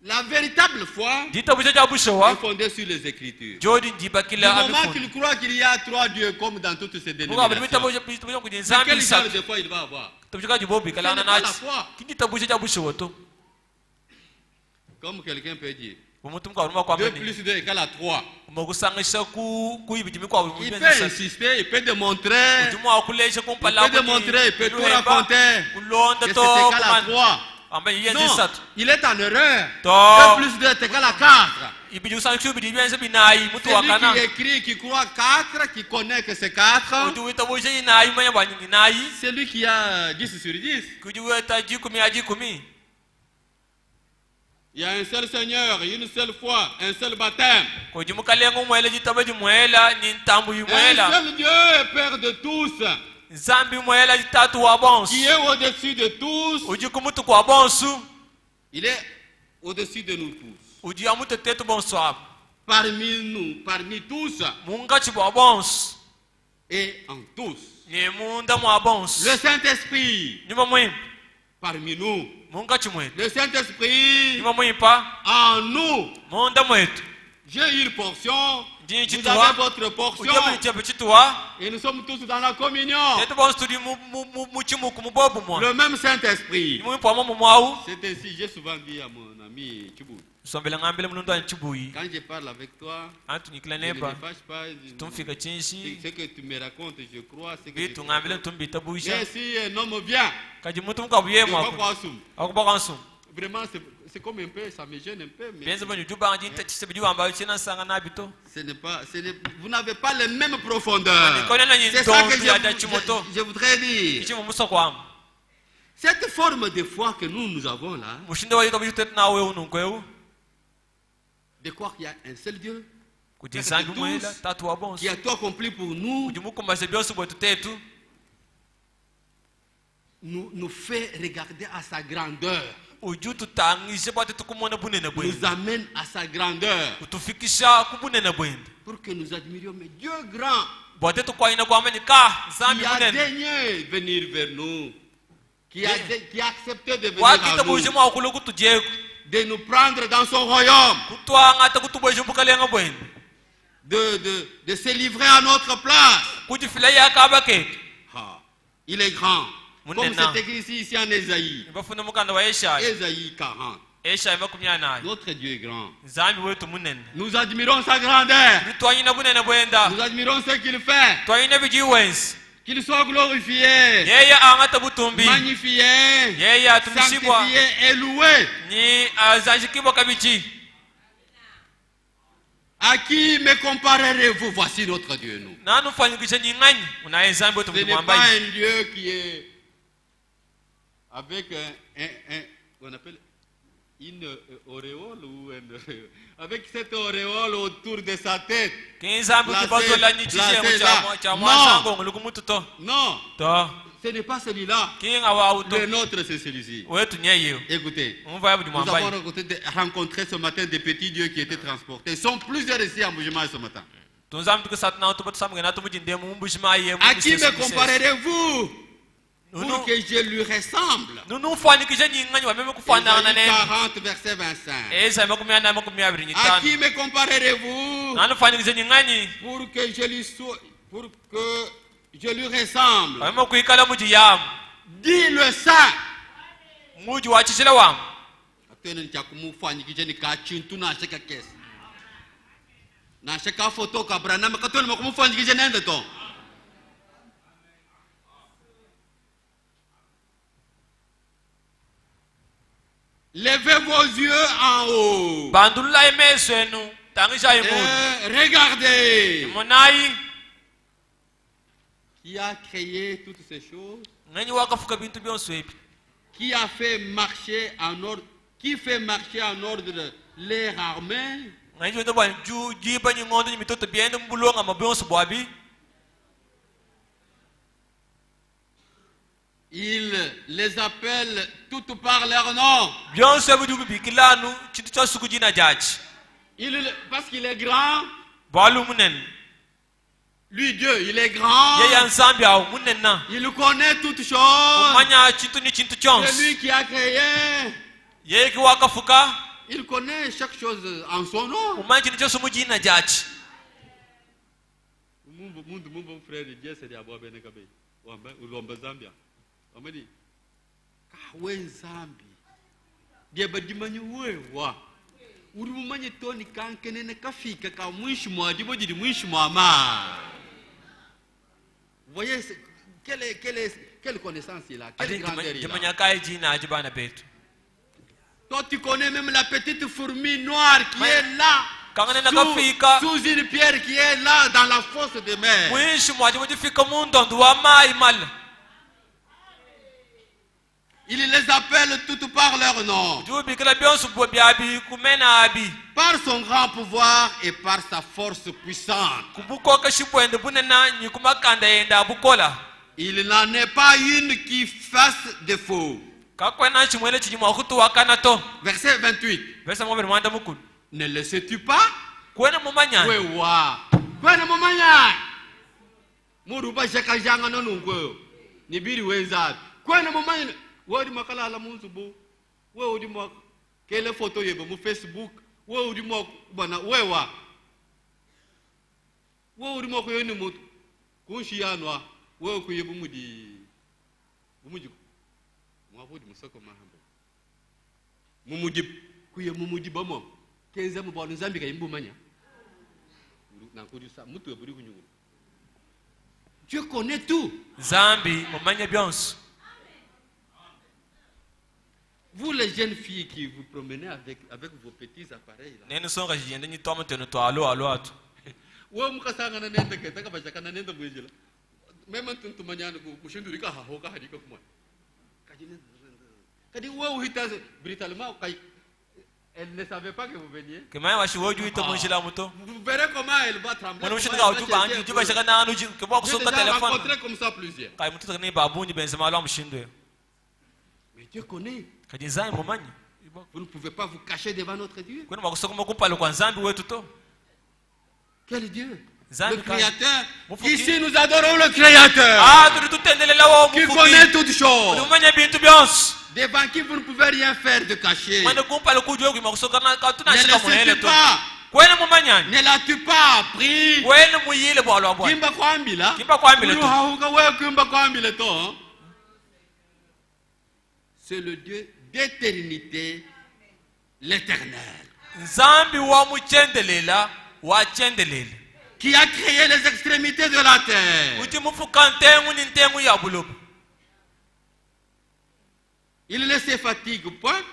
La véritable foi jitabusha jabusha wa est fondée sur les Écritures. jodi jiba Du kila moment amefu qu'il croit qu'il y a 3 dieux comme dans toutes ces mungu abili dénominations, tabusha tabusha mais kujin zambi quel genre sa de foi il va avoir? tabusha jibobi Ce kala n'est na pas la naji foi. kiji tabusha jabusha woto Comme quelqu'un peut dire, umuntu mkaruma kwa 2 meni plus 2 égale à 3. umukusangisha ku ibijimi kwa Il peut insister, il peut démontrer, ujumu akulesha il kumpala peut démontrer, il peut tout raconter kulonda que to c'est égal à 3. ambe yenzi Non, satu il est en erreur. To. 2 plus 2 est égal à 4. ibiji usangisha ibiji byenze binayi mutu C'est lui wakana qui écrit, qui croit 4, qui connaît que c'est 4. uju witabusha inayi manya banyingi nayi C'est lui qui a 10 sur 10. kuju weta jikumi ajikumi Il y a un seul Seigneur, une seule foi, un seul baptême. kuju mukalenga umwele jitaba jimwela ni ntambu Un yimwela seul Dieu est Père de tous, zambi mwela jitatu wa bonsu qui est au-dessus de tous. uju kumutu kwa bonsu Il est au-dessus de nous tous. uju amutu tetu bonsu abo Parmi nous, parmi tous munga chibwa bonsu et en tous. ni munda mwa bonsu Le Saint-Esprit, nyuma muhimu parmi nous. munga chimwetu Le Saint-Esprit, nyuma muhipa en nous. munda mwetu J'ai une portion, Ndi vous chituwa avez votre portion. uja mulichepe chituwa Et nous sommes tous dans la communion. tetu bonsu tuli muchimuku mubobu mwa Le même Saint-Esprit. muhipa mwa mwawu C'est ainsi, j'ai souvent dit à mon ami Chibou, sombele ngambele munundu ani chibuyi quand je parle avec toi, antunikila je ne me neba fâche pas. tumfika chinshi Ce que tu me racontes, je crois. Ce que vitu ngambele tumbita busha mais si un homme vient, kaji mutu je mukabuyema vois quoi soum. akuboka nsumu Vraiment, c'est comme un peu, ça me gêne un peu. Mais byenze banyu juba njita chisebidi wamba china sanga nabito ce n'est pas, vous n'avez pas les mêmes profondeurs. nikone na C'est ça que nyinto ya chimoto je voudrais dire. ichimo muso kwam Cette forme de foi que nous avons là, mushinde wa yito bitet nawe ununkweu de croire qu'il y a un seul Dieu, kujizambi mwela tatu wa bonsu qui a tout accompli pour nous, ujumukumbaze byose bwetu tetu nous fait regarder à sa grandeur, uju tutangise bwate tukumona bunene nous bwende amène à sa grandeur, utufikisha kubunene bwende pour que nous admirions, mais Dieu grand, bwate tukwaina kwameni ka qui zambi a bunene daigné venir vers nous, qui a accepté de venir wakita à nous, bujimu akulu kutujeko de nous prendre dans son royaume, kutwangata kutubwejumbukalenga bwende de se livrer à notre place. kujifila yakaba ketu Ah, il est grand. Comme Munena. c'est écrit ici en Ésaïe. bafuna mukanda wa Yeshaya Ésaïe 40. Yeshaya 40 Notre Dieu est grand. zambi wetu munene Nous admirons sa grandeur. twanyina bunene bwenda Nous admirons ce qu'il fait. twanyina bijiwensi Qu'il soit glorifié, yeye angata butumbi magnifié, yeye atumishibwa sanctifié et loué. ni azanjikibwa kabiji À qui me comparerez-vous? Voici notre Dieu, nous. nanu fanyikisha nying'anyi unaye zambi wetu Ce n'est pas mtumwambaji un Dieu qui est avec on appelle une auréole ou avec cette auréole autour de sa tête. kinzambi Placé- kibazola ni chishemu placé là. cha Non. mwasango ngulukumutu to Non, to ce n'est pas celui-là. kinga wa uto Le nôtre, c'est celui-ci. wetu nyeyo Écoutez, umva yabu nous avons mwambaji rencontré ce matin des petits dieux qui étaient transportés. Ils sont plusieurs ici en mouvement ce matin. tunzambi tukasatu na utupa tusamge na tumujinde mu mbushima ye À qui me comparerez-vous pour nunu que je lui ressemble? nunu fanikisha nying'anyi wameme kufanana na Ésaïe nene 40, verset 25. esa 40 À qui me comparerez-vous nanu fanikisha nying'anyi pour que je lui ressemble? wameme kuikala muji yamu Dis le saint. muji wachishila wamu Atene nchakumufanyikije nikachintu nashaka kesi. Nashaka foto kabranama katone makumufanyikije nende to. Levez vos yeux en haut. bandulula imeso enu tangisha imudu Regardez. imunayi Qui a créé toutes ces choses? ng'enyi wakafuka bintu byonso ebi Qui a fait marcher en ordre? Qui fait marcher en ordre l'air armé? ng'enyi wenda bwani jiba nying'ondo nyimitoto byende mbulonga mabyonso bwabi Il les appelle toutes par leur nom. byonso ebi bibikilanu chintu cha suku jina jachi Parce qu'il est grand, bwalu munene Lui, Dieu, il est grand. yeye nzambi awo munena Il connaît toutes choses. umanya chintu ni chintu C'est chonse lui qui a créé. yeye kiwakafuka Il connaît chaque chose en son nom. umanya chintu chose mujina jachi Mon frère, Dieu, c'est d'abord Benekabe. Ulomba Zambia. Amadi. Kawe Zambi. Dieu badimani wewa. Urumanye toni kankene ne kafika ka mwishi mwa dibo di mwishi mwa ma. Vous voyez quelle connaissance il a, quelle grandeur il a. jimanya kai jina ajibana betu Toi tu connais même la petite fourmi noire qui est là. Sous une pierre qui est là dans la fosse de mer. mwishi mwa jibo jifika mundondo wa mai mal Il les appelle toutes par leur nom. jubi kala bionsu bo biabi kumena abi Par son grand pouvoir et par sa force puissante. kubuko kashibwende bunena nyikumakanda yenda bukola Il n'en est pas une qui fasse défaut. kakwena chimwele chijimwa kutuwa kana to Verset 28. verse mwabiri mwanda mukulu Ne le sais-tu pas? kwena mumanya Wewa. Kwena mumanya. Muruba shakajanga no nungwe. Nibiri wenza. Kwena mumanya. Wodi makala la munzubu. Wodi mo kele photo yebo mu Facebook. Wodi mo bana wewa. Wodi mo ko yoni mo kunshi yanwa. Wo ko yebo mudi. Bumuji. Mo wodi musoko mahambo. Mumuji ku yebo mumuji bamo. Kenza mu bonu Zambia yimbu manya. Na kudisa mutu eburi kunyugu. Dieu connaît tout. Zambi mumanya bionsu Vous les jeunes filles qui vous promenez avec vos petits appareils là. nene songa jijende nyitoma teno to alo atu Wo mukasanga na nenda ke taka bashaka na nenda bwejela. Mema tuntu manyana ku kushindurika ha hoka hadika kuma. Kadi wo uhita brutalement kai. Elle ne savait pas que vous veniez. kemaya washiwoju ito munshila muto Vous verrez comment elle va trembler. mwana mushinga ujuba anju juba shaka nanu kebwa kusoka J'ai telefone rencontré comme ça plusieurs. kai mutu takani babunyi benzema alo mshindwe Mais Dieu connaît. kadi zai mumanyi Vous ne pouvez pas vous cacher devant notre Dieu. kwena makusoko makumpalo kwa nzambi wetu to Quel Dieu? Zambie, Le Créateur. Mufuki. Ici nous adorons le Créateur. ah tuli tutendelela wo Qui connaît toutes choses. umanya bintu byonse Devant qui vous ne pouvez rien faire de caché. mwene kumpalo kujwe ku makusoka na katuna Ne shika le munele sais-tu to pas? kwena mumanyani Ne l'as-tu pas appris? kwena muyile bwalo bwa Kimba kwambila. kimba kwambile Ulu to hauka wewe kimba kwambile to. Hein? C'est le Dieu d'éternité, l'Éternel, nzambi wa muchendelela wa chendelela qui a créé les extrémités de la terre. uti mufuka ntengu ni ntengu ya bulubu Il ne se fatigue point,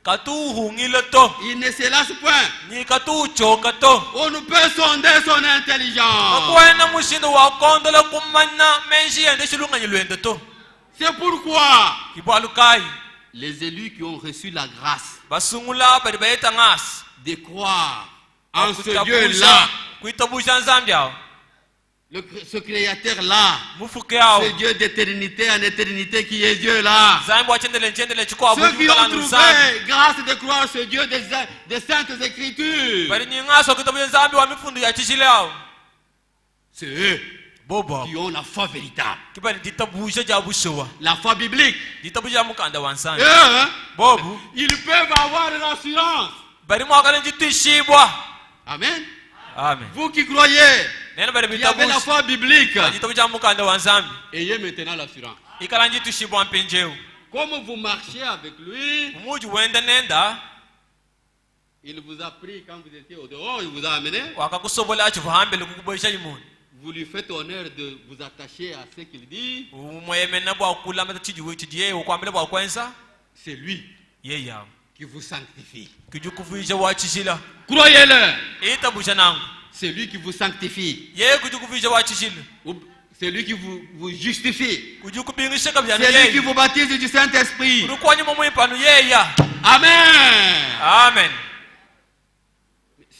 katuhungile to il ne se lasse point. ni katuchoka to On ne peut sonder son intelligence. akwena mushindo wa kondola kumana menshi yende shilunganye lwende to C'est pourquoi kibwalukai les élus qui ont reçu la grâce basungula bari bayeta ngasi de croire en ce Dieu-là, kuitabusha nzambi awo ce Créateur-là, mufuke awo ce Dieu d'éternité en éternité qui est Dieu-là. nzambi wachendele nchendele chiko Ceux qui ont abujukana nzambi trouvé grâce de croire ce Dieu des saintes écritures, bari nyingaso kuitabusha nzambi wa mifundu ya chishile awo c'est eux bobo qui ont la foi véritable, kibali ditabusha ja bushowa la foi biblique. ditabusha mukanda wa nzambi Eux, hein, bobu ils peuvent avoir l'assurance. bari mwakale njitishibwa Amen. amen Vous qui croyez, neno bari il y avait la bitabusha foi biblique. ditabusha mukanda wa nzambi Ayez maintenant l'assurance. ikala njitishibwa mpenjeu Comme vous marchez avec lui, umuji wenda nenda il vous a pris quand vous étiez au dehors, il vous a amené. wakakusobola achivuhambele kukuboisha imuni Vous lui faites honneur de vous attacher à ce qu'il dit. umwemena bwakula meta chijiye ukwambile bwakwenza C'est lui yeyawo qui vous sanctifie. kujukuvuisha wachishila Croyez-le. itabusha nangu C'est lui qui vous sanctifie. ye kujukuvuisha wachishila C'est lui qui vous justifie. kujukubingisheka byanu C'est lui qui yeyi vous baptise du Saint-Esprit. urukwanyuma mwipanu yeya Amen. amen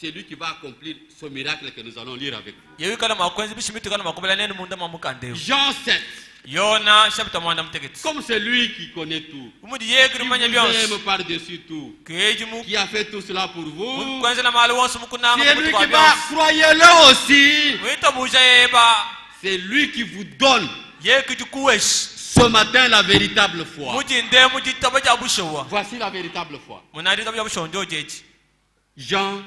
C'est lui qui va accomplir ce miracle que nous allons lire avec vous. yewi kala makwenzi bishimitu kala makobela nene munda mamukandewo Jean 7. Yona chapter mwanda mteketi. Comme c'est lui qui connaît tout, Umudi yegri qui manya vous byons. aime par-dessus tout, Keji mu qui a fait tout cela pour vous. kwanza na malo wonsu mukuna C'est lui mutu qui va, byons. croyez-le aussi. Wita buja yeba. C'est lui qui vous donne Yeki jukuwesh. ce matin la véritable foi. Muji nde muji tabaja bushowa. Voici la véritable foi. Munadi tabaja bushonjo jeji. Jean,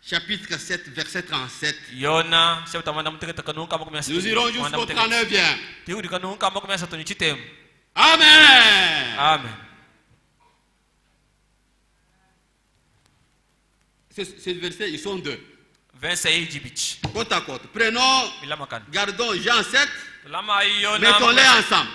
chapitre 7, verset 37. Yona chapter mwanda mteketi kanunka makumya Nous irons jusqu'au 39e. Tiuri kanunka makumya satoni chitem. Amen. Amen. Ces versets, ils sont deux. 26 jibich. Côte à côte. Prenons, Milamakan. gardons Jean 7, Tulama yona. mettons-les ensemble.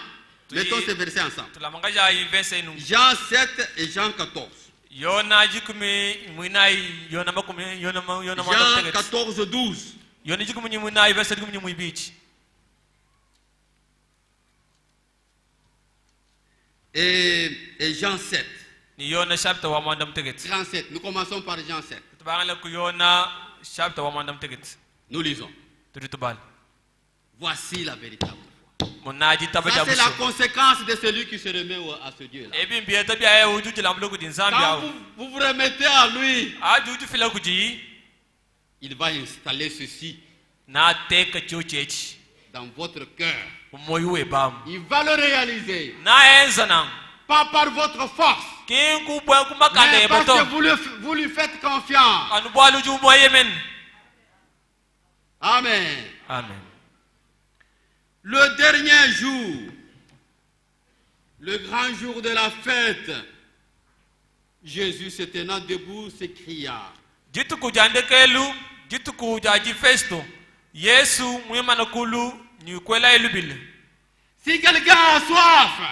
Oui. Mettons ces versets ensemble. Tulamanga yi 26 nu. Jean 7 et Jean 14. Yona jikumi mwinai yona makumi yona mwanda Jean mteketi. 14, 12. Yona jikumi mwinai verse jikumi mwibich. Et Jean 7, Ni yona chapter wa mwanda mteketi. 37. Nous commençons par Jean 7. Tubangala ku yona chapter wa mwanda mteketi. Nous lisons. Tutubal. Voici la véritable foi. Munaji tabaja Ça, c'est la busho. conséquence de celui qui se remet à ce Dieu-là. Ebi mbieta bia ya ujuji la mloku dinzambi Quand au. vous vous remettez à lui, Ajuju fila kuji il va installer ceci na teka chuchechi. dans votre cœur. Umoyu webam. Il va le réaliser. Na enza na. Pas par votre force, Kinku bwa kumakande mais parce bato. que vous lui faites confiance. Anu bwa luju moyemen. Amen. Amen. Le dernier jour, le grand jour de la fête, Jésus se tenant debout s'écria. Jitu kujandekelu, jitu kujaji festo. Yesu mwema nakulu ni kwela elubile. Si quelqu'un a soif,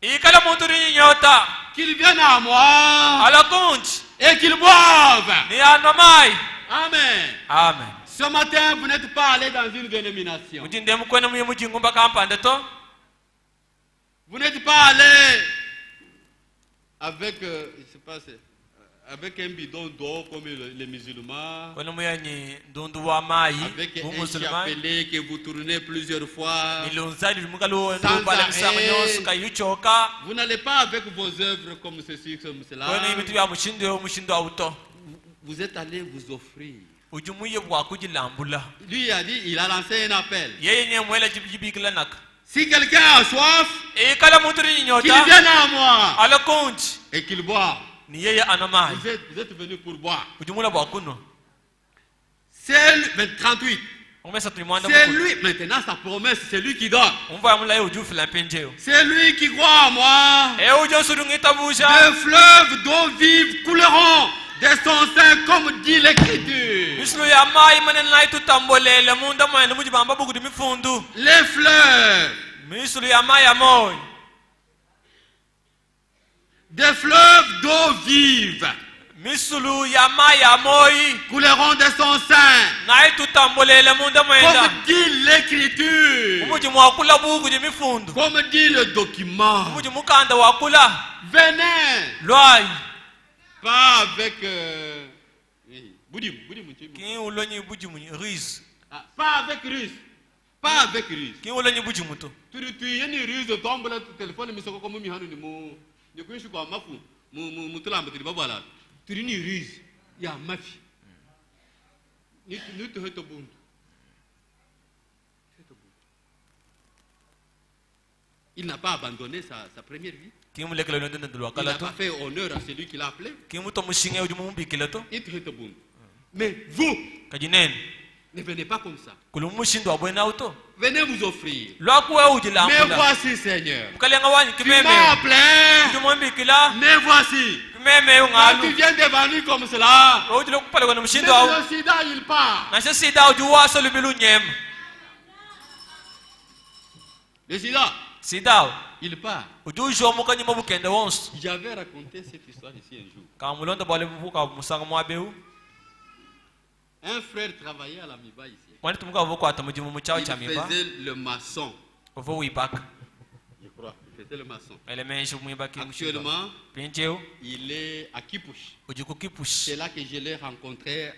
Ikala muturi nyota. qu'il vienne à moi Ala kunchi. et qu'il boive. Ni anamai. Amen. Amen. Ce matin, vous n'êtes pas allé dans une dénomination. Mujinde mukwena muye mujingumba kampande to. Vous n'êtes pas allé avec, je sais pas, avec un bidon d'eau comme les musulmans, Kwena muye ni ndundu wa mai. avec un Musulman. chapelet que vous tournez plusieurs fois. Milonzali mukalo Sans ndubala arrêt. msanganyos kayuchoka. Vous n'allez pas avec vos œuvres comme ceci, comme cela. Kwena imitu ya mushindo auto. Vous êtes allé vous offrir. Ujumuye bwa kujilambula. Lui a dit, il a lancé un appel. Yeye nye mwela jibikila naka. Si quelqu'un a soif, Ikala muturi qu'il nyota. vienne à moi Ala kunchi. et qu'il boive. Ni yeye anamai. Vous êtes venu pour boire. Ujumula bwa kuno. C'est lui, 38. Umesa tulimwanda C'est mukulu. lui, maintenant sa promesse, c'est lui qui donne. Umva mula ye ujufu la penjeo. C'est lui qui croit à moi. Ujo surungita busha. Des fleuves d'eau vive couleront de son sein, comme dit l'Écriture. Mislu ya mai manen lai tutambolele munda mwene mujibamba buku dimifundu. Les fleuves, Mislu ya mai ya moi. des fleuves d'eau vive Mislu ya mai ya moi. couleront de son sein, Nai tutambolele munda mwenda. comme dit l'Écriture, Umuji mwakula buku dimifundu. comme dit le document. Umuji mukanda wakula. Venez, Lwai. pas avec Boudim, Ki ulonyi buji munyi riz. pas avec russe, pas avec russe. Ki ulonyi buji muto. Tu y a une ruse, tombe le téléphone, mais c'est comme Mihanu, ni kuishi kwa mafu, mutulamba tulibabala. Tu ni ruse, ya mafi. Ni te heto buntu. Il n'a pas abandonné sa première vie. Ki mulekele londo ndulwa Il n'a kala to. pas fait honneur à celui qui l'a appelé. Ki muto mushinge ujumu mbikile to. Il te heto buntu. Mais vous, Kajinene. ne venez pas comme ça. Kulumushindo abwena auto. Venez vous offrir. Lwakuwe Mais ujilambula. voici, Seigneur. Mukalenga wani Tu m'as kimeme. appelé. Ujumu mbikila. Mais voici. Kimeme Quand tu ungalu. viens devant lui comme cela, Ujile kupale kwa même mushindo au. le sida, il part. Na se sida ujuwa so lubilu nyem. Le sida, Sida il part. ujujo mukanyi mabukende wonsu. J'avais raconté cette histoire ici un jour. Ka mulonda bole buka musanga mwabeu. Un frère travaillait à la Miba ici. Wani tumuka vuko atamujimu muchao Il cha miba. faisait le maçon. Ovo wibaka. Je crois. Il faisait le maçon. Elemenshi mwibaki mushindo. Actuellement, Pincheo il est à Kipush. ujuku kipush. C'est là que je l'ai rencontré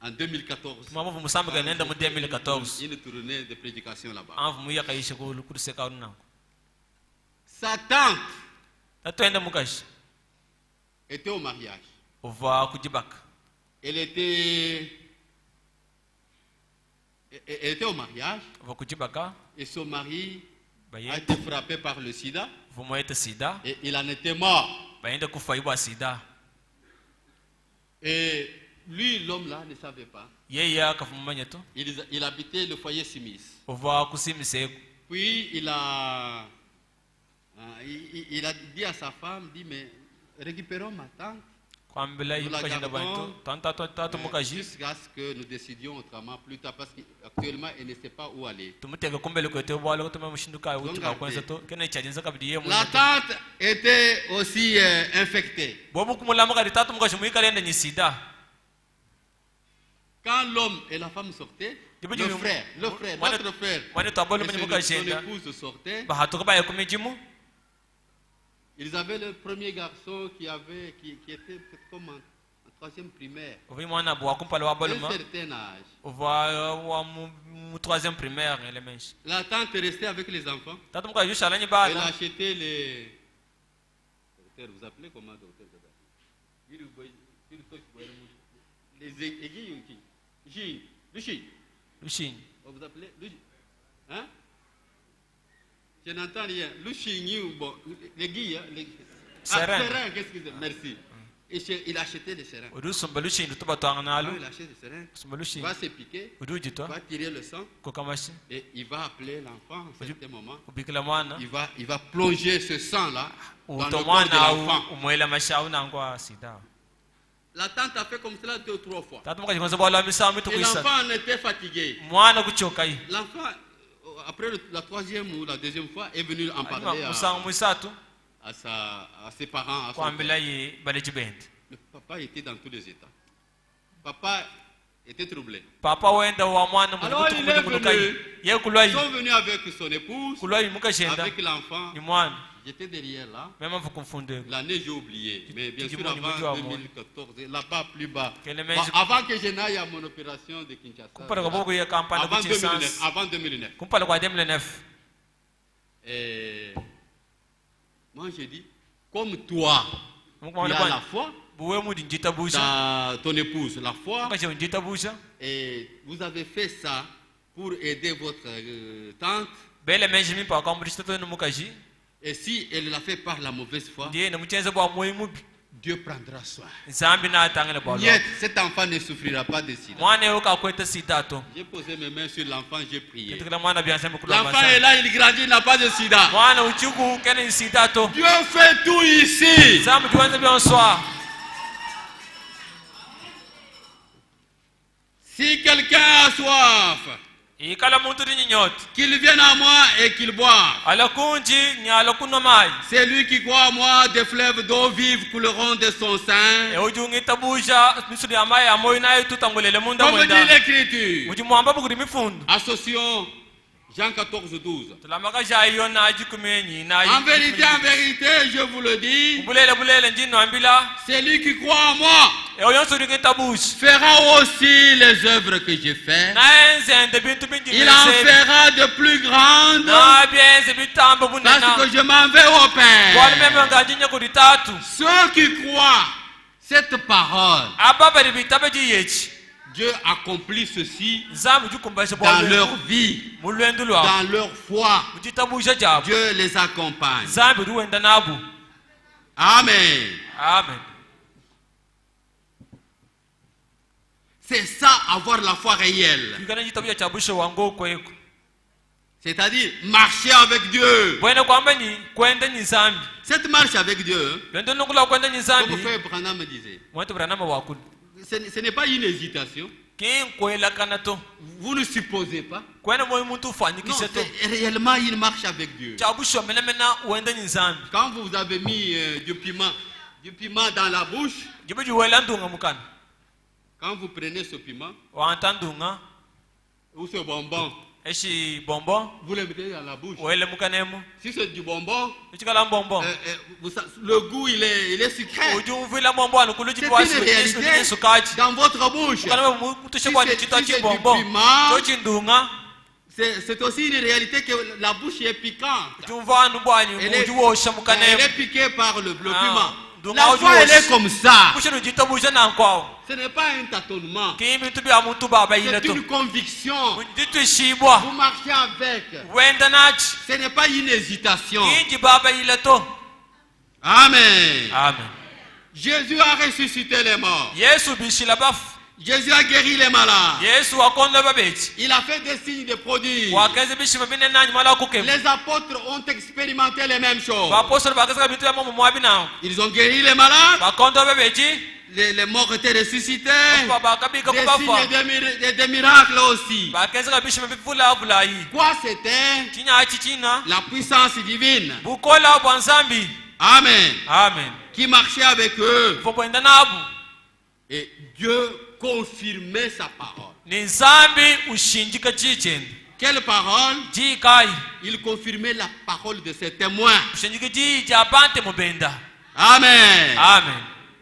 en 2014. mama vu musambe ka nenda mu 2014 Une tournée de prédication là-bas. anvu mu yaka ishe ku kuseka unako Sa tante tatwenda mukashi était au mariage. uva kujibaka Elle était au mariage uva kujibaka et son mari a bayenda été frappé par le sida vumoyete sida et il en était mort. bayenda kufa ibwa sida Et lui, l'homme là, ne savait pas. yeye akafumanya to Il habitait le foyer Simis. uva kusimise Puis il a dit à sa femme, dit mais récupérons ma tante kwambila Nous la yimukashenda gardons, bantu tatu mukashi jusqu'à ce que nous décidions autrement plus tard parce qu'actuellement elle ne sait pas où aller. tumutega kumbele kwete bwala kutuma mushinduka uti Zonga kakwenza te. to kena chajenza kabidi ye La tante était aussi infectée. bobu kumulama kadi tatu mukashi muikalenda ni sida Quand l'homme et la femme sortaient, Dibu le jibu- frère, Wane- notre frère, wane tabolo et mani son mukashenda épouse sortaient, bahatuka baye kumijimu ils avaient le premier garçon qui était peut-être comme en troisième primaire, uvi mwana bwa kumpala wa un boluma certain âge. uva wa mu troisième primaire ele menshi La tante restait avec les enfants. tatu mukashi shalani Elle a bana acheté les... Docteur, vous appelez comment, docteur? Les aiguilles. lushini Vous appelez hein? Je n'entends rien. Bon, l'aiguille, Serin. serin, qu'est-ce que c'est? Merci. Et il a acheté des serins. udu sumba lushini tuba twanga Quand nalo il achète des serins, sumba il lushini va se piquer, udu il jitwa va tirer le sang kokamashi et il va appeler l'enfant à un certain moment. ubikila mwana Il va plonger ce sang-là dans le uto corps de mwana l'enfant. umwela mashawu nangwa sida La tante a fait comme cela 2 ou 3 fois. tatu mukashi kwanza bwala misamu Et tukuisa l'enfant était fatigué. mwana kuchoka yi L'enfant, après la 3e ou la 2e fois, est venu en Anyuma parler musango mwisatu à ses parents. À son kwambila père. yi bale chibende Le papa était dans tous les états. Papa était troublé. papa wenda wa mwana Alors, il est mulukai venu. ye kulwa Ils yi sont venus avec son épouse, kulwa yi mukashenda avec l'enfant. ni mwana J'étais derrière là. mema mfukumfunde L'année, j'ai oublié. Mais bien sûr, Dis-moi, avant dis-moi. 2014, là-bas, plus bas. Quel est Bon, le- avant que je n'aille à mon opération de Kinshasa. kumpala kwa bogo ya kampani Avant kuchi 2009. sans Avant 2009. kumpala kwa 2009 Et moi, j'ai dit, comme toi, tu mukumwale as la kwa foi, buwe mudi njita busha ton épouse, la foi, mukache njita busha et vous avez fait ça pour aider votre tante. bele menji mipa kwa mudishita to no mukashi Et si elle l'a fait par la mauvaise foi, ndiye ne muchenza bwa moyi mubi Dieu prendra soin. zambi na atangele bwa Niet, cet enfant ne souffrira pas de sida. mwana yo ka kweta sida to J'ai posé mes mains sur l'enfant, j'ai prié. kitikila mwana byansembe kula L'enfant est là, il grandit, il n'a pas de sida. mwana uchuku kene sida to Dieu fait tout ici. zambi tuanze byonswa Si quelqu'un a soif, ikala muntu rinyoti qu'il vienne à moi et qu'il boive. ala kunji nyala kuno mai C'est lui qui croit à moi, des fleuves d'eau vive couleront de son sein. e ujungi tabusha misudi amaye amoyi nayo tutangulele munda Comme dit mwenda l'Écriture. muji mwamba buguri mifundu Associons Jean 14, 12. tulamaka jayo na jikumenyi na En vérité, je vous le dis, bulele njino ambila celui qui croit en moi e oyonso ringi tabushi fera aussi les œuvres que j'ai faites. na enzende bintu bingi Il en fera de plus grandes na byenze bitambo parce bunena que je m'en vais au bwali Père. meme ngajinya kuri tatu Ceux qui croient cette parole, ababali bitabe jiyechi Dieu accomplit ceci zambi jukumbashe dans leur vie, mulwendu lwa dans leur foi. mujitabusha jabo Dieu les accompagne. zambi ruwenda nabu Amen. amen C'est ça, avoir la foi réelle. kikana jitabuja chabusha wango kweko C'est-à-dire marcher avec Dieu. bwene kwamba ni kwenda ni zambi Cette marche avec Dieu, lwendo nukula kwenda ni zambi comme Frère Branham me disait, mwetu branama wakulu ce n'est pas une hésitation. kinkwela kana to Vous ne supposez pas. kwena moyo muntu Non, ufanyikishe to c'est réellement une marche avec Dieu. chabusha menemena wenda ni zambi Quand vous avez mis du piment dans la bouche, jibuji wela ndunga mukana quand vous prenez ce piment wanta ndunga ou ce bonbon, eshi bonbon vous le mettez dans la bouche. wele mukanemo Si c'est du bonbon, ichikala bonbon le goût il est sucré. ujumvila bonbon C'est kuluchibwa une réalité sukaji dans votre bouche. kana mutushebwa Si c'est- chitwa si c'est chibombo du piment, cho chindunga C'est aussi une réalité que la bouche est piquante. tumvanu bwanyi Elle est, ujuwosha elle mukanemo est piquée par le piment. donc, La on foi, dit elle est aussi- comme ça. kushinu jitabusha nankwawo Ce n'est pas un tâtonnement. kiimintu bya muntu baba C'est yileto une conviction. nditwishibwa Vous marchez avec. wenda nachi Ce n'est pas une hésitation. kinji baba yileto Amen. amen Jésus a ressuscité les morts. yesu bishila bafu Jésus a guéri les malades. yesu wakonda babechi Il a fait des signes de prodiges. wakeze bishima binenanyi mala kukemu Les apôtres ont expérimenté les mêmes choses. bapostoli bakeseka bintu byamomo mwabi nawo Ils ont guéri les malades. bakonda babechi Les morts étaient ressuscités. bakabika Des kubafa signes et des miracles aussi. bakeseka bishima bivulavulayi Quoi c'était? chinyachi china La puissance divine. bukola bwa nzambi Amen. amen Qui marchait avec eux. fo bwenda nabu Et Dieu confirmait sa parole. ni nzambi ushinjika chichendi Quelle parole? jikai Il confirmait la parole de ses témoins. ushinjika jija bante mubenda Amen. amen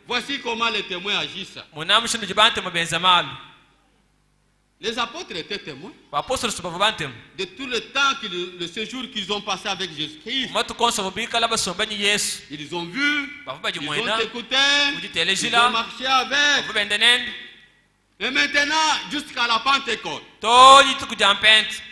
Voici comment les témoins agissent. munamu shindu jibante mubenza malu Les apôtres étaient témoins bapostoli subava bantemu de tout le temps, le séjour qu'ils ont passé avec Jésus-Christ. matu konsa bubikala basombanyi yesu Ils ont vu, bafu ils bajimwena ont écouté, ujitelezi ils la ont marché avec. bafu bende nende Et maintenant, jusqu'à la Pentecôte. toji tukujampente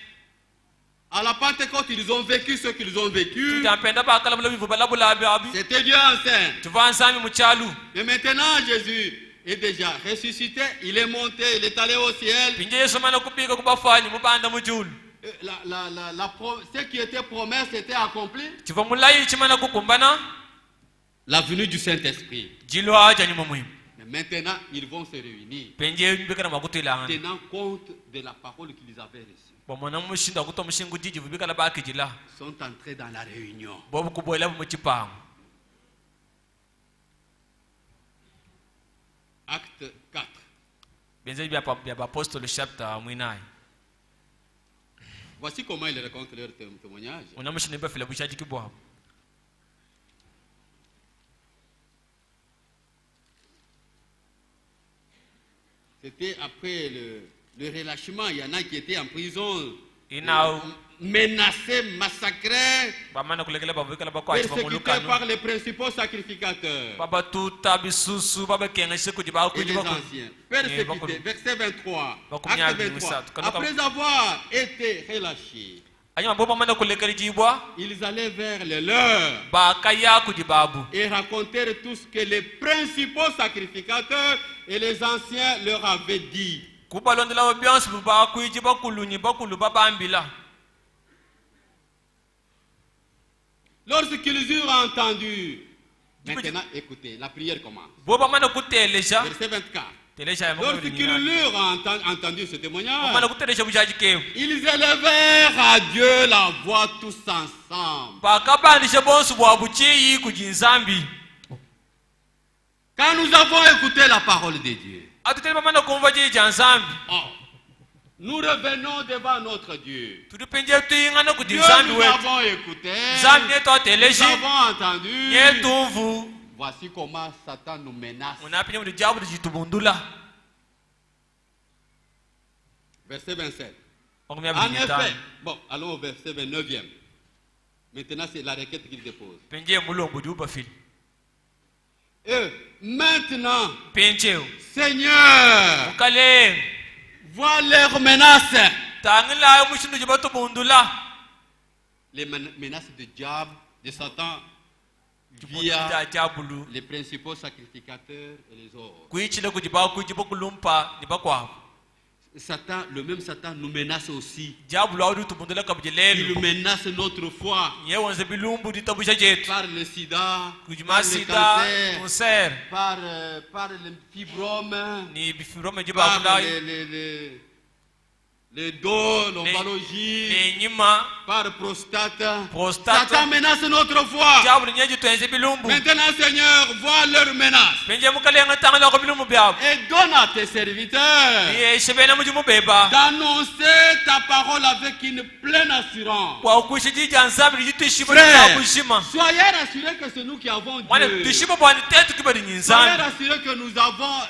À la Pentecôte, ils ont vécu ce qu'ils ont vécu. tujampenda bakala bula bivu balabulabi abi C'était Dieu enceint. tuva nzambi muchalu Et maintenant, Jésus est déjà ressuscité. Il est monté, il est allé au ciel. pinje yesu mana kubika kubafanyi mubanda mujulu Et ce qui était promesse était accompli. chiva mulayi chimana kukumbana La venue du Saint-Esprit. jilo aja nyuma muhimu Mais maintenant, ils vont se réunir, penje bikana makutwilangana tenant compte de la parole qu'ils avaient reçue. bomona mushinda kuto mushingu jiji vubikala bakijila Ils sont entrés dans la réunion. bobu kuboela muchipango Acte 4. benze bya bapostoli chapter mwinayi Voici comment ils racontent leur témoignage. unamushinda bafila bushaji kibwabo C'était après le relâchement. Il y en a qui étaient en prison, inao menacés, massacrés, bamana kulekela bavukala bakwachi persécutés bamulukano par les principaux sacrificateurs babatuta bisusu babakengeshe kuji et bakuji les anciens. Persécutés. Verset 23. Acte 23. Après avoir été relâchés, anyama bo bamana kulekela jibwa ils allaient vers les leurs bakaya kuji babu et racontèrent tout ce que les principaux sacrificateurs et les anciens leur avaient dit. kubalondela byansi bakuiji bakulunyi bakulu babambila Lorsqu'ils eurent entendu, maintenant écoutez, la prière commence. bo bamana kutelesha Verset 24. telesha ya Lorsqu'ils eurent entendu ce témoignage, bamana kutelesha bushaji kewu ils élevèrent à Dieu la voix tous ensemble. bakabandisha bonsu bwa buchiyi kuji nzambi Quand nous avons écouté la parole de Dieu, atutele bamana kumva jija nzambi oh, nous revenons devant notre Dieu. tulipenje tuyingana kuji Dieu, nzambi nous wetu avons écouté, nzambi netu nous ateleshi avons entendu. nyetumvu Voici comment Satan nous menace. munapinye muri jabu dijitubundula Verset 27. makumi En abiri effet, n'itanu bon, allons au verset 29e. Maintenant, c'est la requête qu'il dépose. penje mulombo diubafili Et maintenant, penjeo Seigneur, mukale vois leurs menaces. tangilayo mushindu jibatubundula Les menaces de diable, de Satan, jibundula via jabulu les principaux sacrificateurs et les autres. kuichile kuji bakuiji bakulumpa ni bakwabo Satan, le même Satan nous menace aussi. jabulu awudi tubundula kabuje Il lelo menace notre foi nyewonze bilumbu ditabusha jetu par le sida, par kujima le sida cancer, cancer par le fibrome, ni bifirome par jibakulayo les dos, l'ombalogie, nenyima par prostate. prostate Satan menace notre foi. diablo nyeji twenze bilumbu Maintenant, Seigneur, vois leurs menaces penje mukalenga tanga ko bilumbu byabo et donne à tes serviteurs ye shebena mujimu beba d'annoncer ta parole avec une pleine assurance. kwa kushiji jansabi jitishimo Frère, kushima soyez rassurés que c'est nous qui avons mwana Dieu. tishimo bwani tetu kibadi Soyez nyinzambi rassurés que nous avons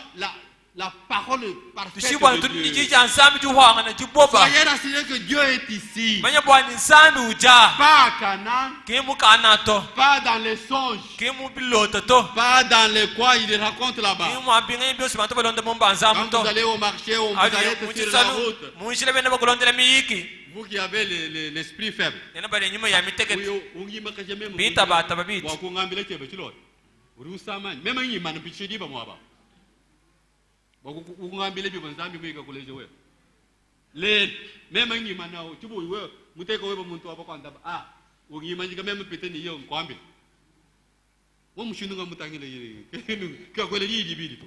la parole parfaite tishimo bwani de Dieu. tuniji jansabi juhanga na jiboba Soyez rassurés que Dieu est ici. manya bwani nsambi uja Pas à Canaan, kimu kanato pas dans les songes, kimu biloto to pas dans les quoi il raconte là-bas. kimu ambinga byo sibantu balonde mumbanza Quand muto vous allez au marché, on vous arrête sur la route. mushile bena bakulondela miyiki Vous qui avez l'esprit faible. nena bale nyuma ya miteke Uyo, ungima kaje memo. bita bata babiti Wakungambile chebe chilo. Urusamani. Mema ngima napichidi ba mwaba. Wakungambile bi banzambi mwika kuleje we. Le mema ngima nao chibu we muteka we muntu abakwanda ah ungima njika mema pete ni yo nkwambile. Wo mushindu ngamutangile yiri. Kwa kwele lidi bidi to.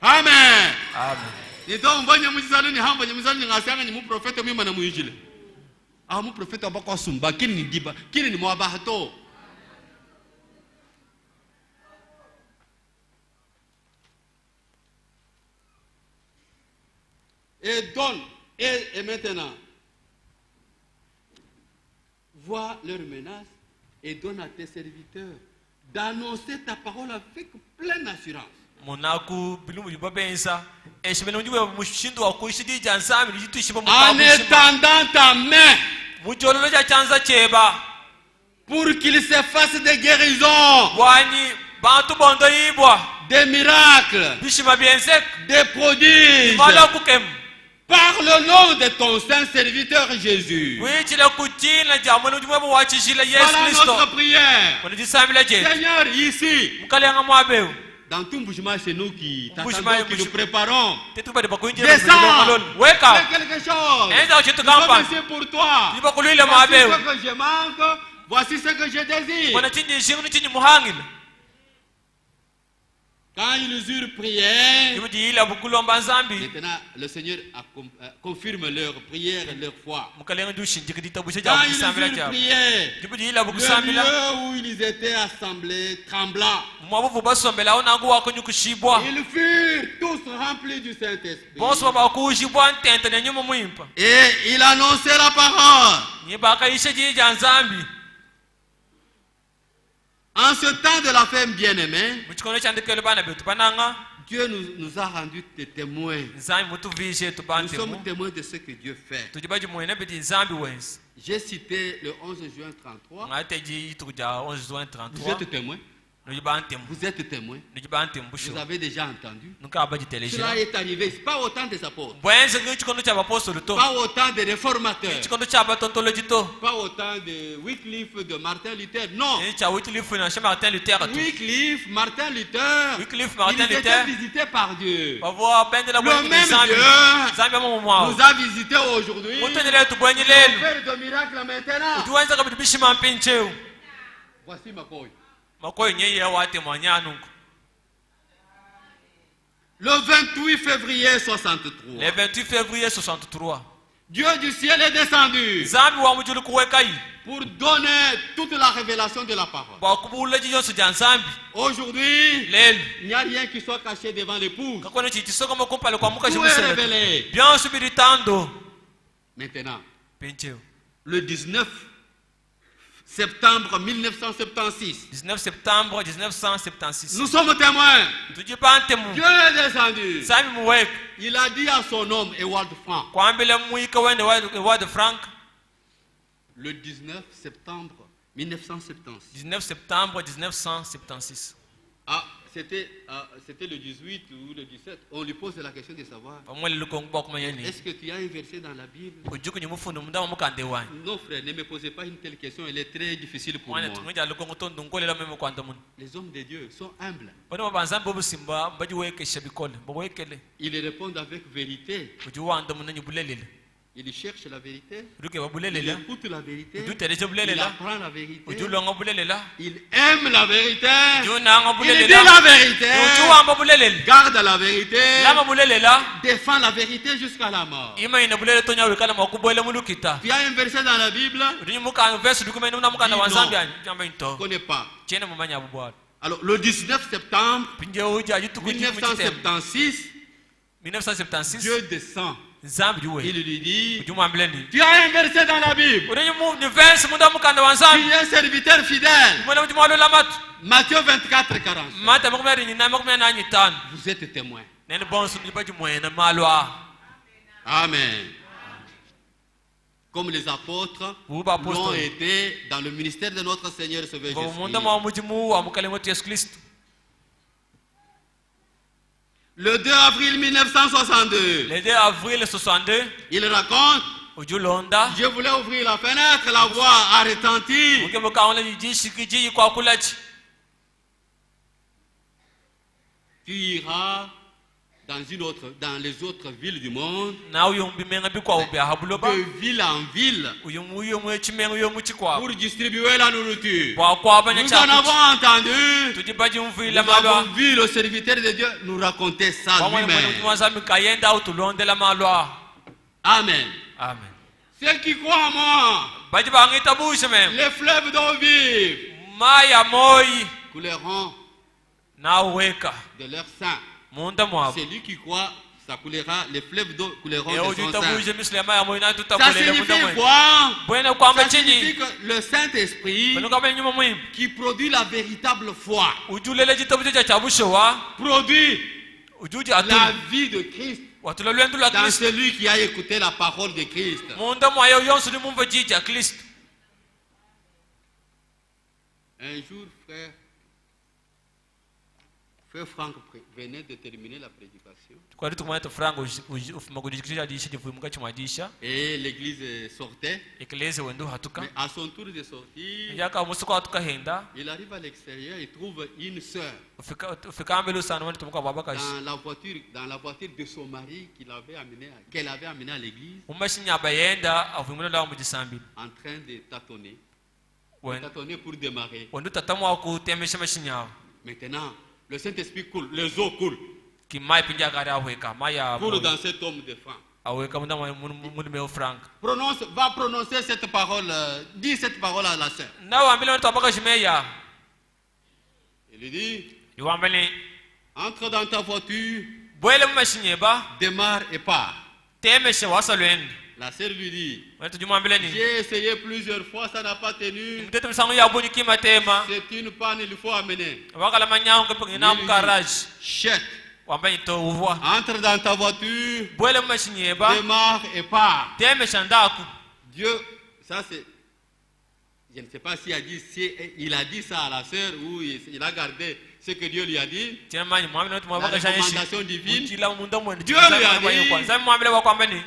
Amen. amen Nito mbonye muzaluni hamba muzaluni ngasanga ni mu profete mwima na muyijile. Ah mu profete abakwa sumba kini ni diba kini ni mwaba hato. Et donne et maintenant vois leurs menaces et donne à tes serviteurs d'annoncer ta parole avec pleine assurance. munaku bilumbu jibabensa eshibena unjiwe mushindu wa kuishiji jansabi jitishimo En mukabushima étendant ta main mujololo ja chanza cheba pour qu'il se fasse des guérisons, bwani bantu bondo yibwa des miracles, bishima biensek des prodiges, imala kukem par le nom de ton saint serviteur Jésus. wichile kuchina jamwe unjiwe wachishile Yesu Voilà Kristo notre prière. mwana jisambila je Seigneur, ici, mukalenga mwabeu dans tout Mbushima, c'est nous qui Mbushima, t'attendons, qui nous préparons. tetu bade bakuinje Descends, wake up fais quelque chose. enza uchitu Nous sommes kampa ici pour toi. jiba kulile Voici mwabeu ce que je manque, voici ce que je désire. mwana chinji shingu chinji muhangile Quand ils eurent prié, jibujiila bukulomba nzambi maintenant le Seigneur confirme leur prière et leur foi. mukalenga jushinjika ditabusha Quand ja ils kusambila eurent ja prié, jibujiila le bukusambila lieu où ils étaient assemblés trembla. mwabuvu basombela onangu wako nyukushibwa Ils furent tous remplis du Saint-Esprit. bonso babakushibwa ntente nenyuma mwimpa Et il annonçait la parole. nyibakaisha jija nzambi En ce temps de la femme bien-aimée, muchikono chandikele bana betu pananga Dieu nous a rendu des témoins. nzambi mutuvishe Nous tupante sommes témoins de ce que Dieu fait. tujibaji mwene biti nzambi wensi J'ai cité le 11 juin 33. ngateji tukuja 11 juin Vous 33 êtes témoins. nujibantemu Vous êtes témoins. nujibantemu busho Vous avez déjà entendu. nukabaji teleje Cela est arrivé. C'est pas autant des apôtres. bwenze ng'ichikono cy'abapostoli to Pas autant des réformateurs. ichikono cy'abatontoloji to Pas autant de Wycliffe, de Martin Luther. Non. cha Wycliffe na chez Martin Luther to Wycliffe, Martin Luther. Wycliffe Ils Martin étaient Luther visités par Dieu. bavo bende la Le bwenye même nzambi Dieu nzambi amumwa nous a visités aujourd'hui. mutenele tubwenye Il lelo fait de miracles maintenant. tuwenza kabiti bishima mpincheu Voici ma coille. makoyo nyeye wate mwanyanungu Le 28 février 63. le 28 février 63 Dieu du ciel est descendu nzambi wa mujulu kuweka yi pour donner toute la révélation de la parole. bakubula jiyonso ja nzambi Aujourd'hui, lelo il n'y a rien qui soit caché devant l'épouse. kakono chichisokoma kumpale kwa muka Tout est chimusele révélé. byansu biritando Maintenant, pincheu le 19 septembre 1976, 19 septembre 1976 nous sommes témoins. tujipantemu Dieu est descendu. nzambi muweka Il a dit à son homme, Ewald Frank, kwambile muika wene wade frank le 19 septembre 1976. 19 septembre 1976 Ah, c'était le 18 ou le 17. On lui pose la question de savoir, pamwele lukongba kuma yeni est-ce que tu as un verset dans la Bible? ujuku nyimufundu mudama mukande wani Non frère, ne me posez pas une telle question, elle est très difficile pour mwana moi. tungeja lukongo tondu ngolela meme kwanda mun Les hommes de Dieu sont humbles. bano babanzambi bobusimba baji wekesha bikole bobwekele Ils répondent avec vérité. uji wanda munanyi bulelele Il cherche la vérité, uduke il babulelela écoute la vérité, udutereje il bulelela apprend la vérité, ujulonga bulelela il aime la vérité, ujunanga il dit bulelela la vérité, ujuwamba bulelela garde la vérité, lama bulelela défend la vérité jusqu'à la mort. ima ina bulele tonya wikala makubwele mulukita Il y a un verset dans la Bible, udinyumuka verse dukumene unamukanda Dis wanzambi non. anyamba je ne into connais pas. chene mumanya bubwala Alors, le 19 septembre pinje uja ajitukuji muchitembe 1976, 1976 Dieu descend. nzambi juwe Il lui dit, ujumwambileni tu as un verset dans la Bible. ni verse munda mukanda wanzambi Tu es un serviteur fidèle. mwana mujumwalo lamatu Matthieu 24, 40. mata makumeri nyina makumeri nanyi tano Vous êtes témoin. nene bonsu nibaji mwena malwa Amen. Comme les apôtres Uba l'ont apostoli. été dans le ministère de notre Seigneur Sauveur ngo Jésus. munda mwa mujimu wa mukale wetu Yesu Kristo Le 2 avril 1962, le 2 avril 62 il raconte, ujulonda je voulais ouvrir la fenêtre, la voix a retenti. muke mukaona jishikiji kwa kulachi Tu iras dans les autres villes du monde, na uyumbi menga bikwa ubya habuloba de ville en ville, uyumu chimenga uyomu chikwa pour distribuer la nourriture. kwa kwa banya Nous en avons cha entendu. tujibaji Nous mvila malwa avons vu le serviteur de Dieu nous raconter ça kwa mwana lui-même. mwazami kayenda utulondela malwa Amen. amen Ceux qui croient en moi, baji bangita bushe mem les fleuves d'eau vive maya moyi couleront na uweka de leur sang. munda mwabo Celui qui croit, ça coulera, les fleuves d'eau couleront Eo de son juta sang. buje misle maya moyi na Ça tutabulele munda signifie mwe quoi? bwene kwamba Ça signifie chini que le Saint-Esprit bwene kwamba nyuma mwe qui produit la véritable foi, ujulele jitabu cha chabushowa produit ujuji atu la vie de Christ watula lwendu la dans Kristo celui qui a écouté la parole de Christ. munda mwayo yonsu ni mumva jija Kristo Un jour, frère Franck venait de terminer la prédication kwari tukumanya tufuranga ufuma kujikisha jisha jivuye mugachi mwadisha et l'église sortait. ekeleze wendu hatuka Mais à son tour de sortir, njaka umusuko watukahenda il arrive à l'extérieur et trouve une sœur ufika mbele usana wani tumuka babakashi dans la voiture de son mari qu'elle avait amené à l'église, umashinya bayenda avumuna lawa mujisambili en train de tâtonner pour démarrer. wendu tatamwa kutemesha mashinyawo Maintenant, le Saint-Esprit coule, les eaux coulent, kimai pinja gari aweka maya coule dans cet homme de franc. aweka munda mulime ufrank Va prononcer cette parole, dis cette parole à la sœur. nawa mbele wani tabakashi meya Il lui dit, iwambele entre dans ta voiture, bwele mumashinyeba démarre et pars. temesha wasalwendi La sœur lui dit, wani tujumambele ni j'ai essayé plusieurs fois, ça n'a pas tenu. mtete msangu ya bunyi kima tema C'est une panne, il faut amener. wakala manyango kepe ngina mukaraji Chèque, wambanyi to uvwa entre dans ta voiture, bwele mumashinyeba démarre et pars. temesha ndaku Dieu, ça c'est, je ne sais pas si il a dit ça à la sœur ou il a gardé ce que Dieu lui a dit. tina manyi mwamile watu La mwabakasha recommandation divine. uchila munda mwene Dieu lui a dit, kwanza mwamile wakwambeni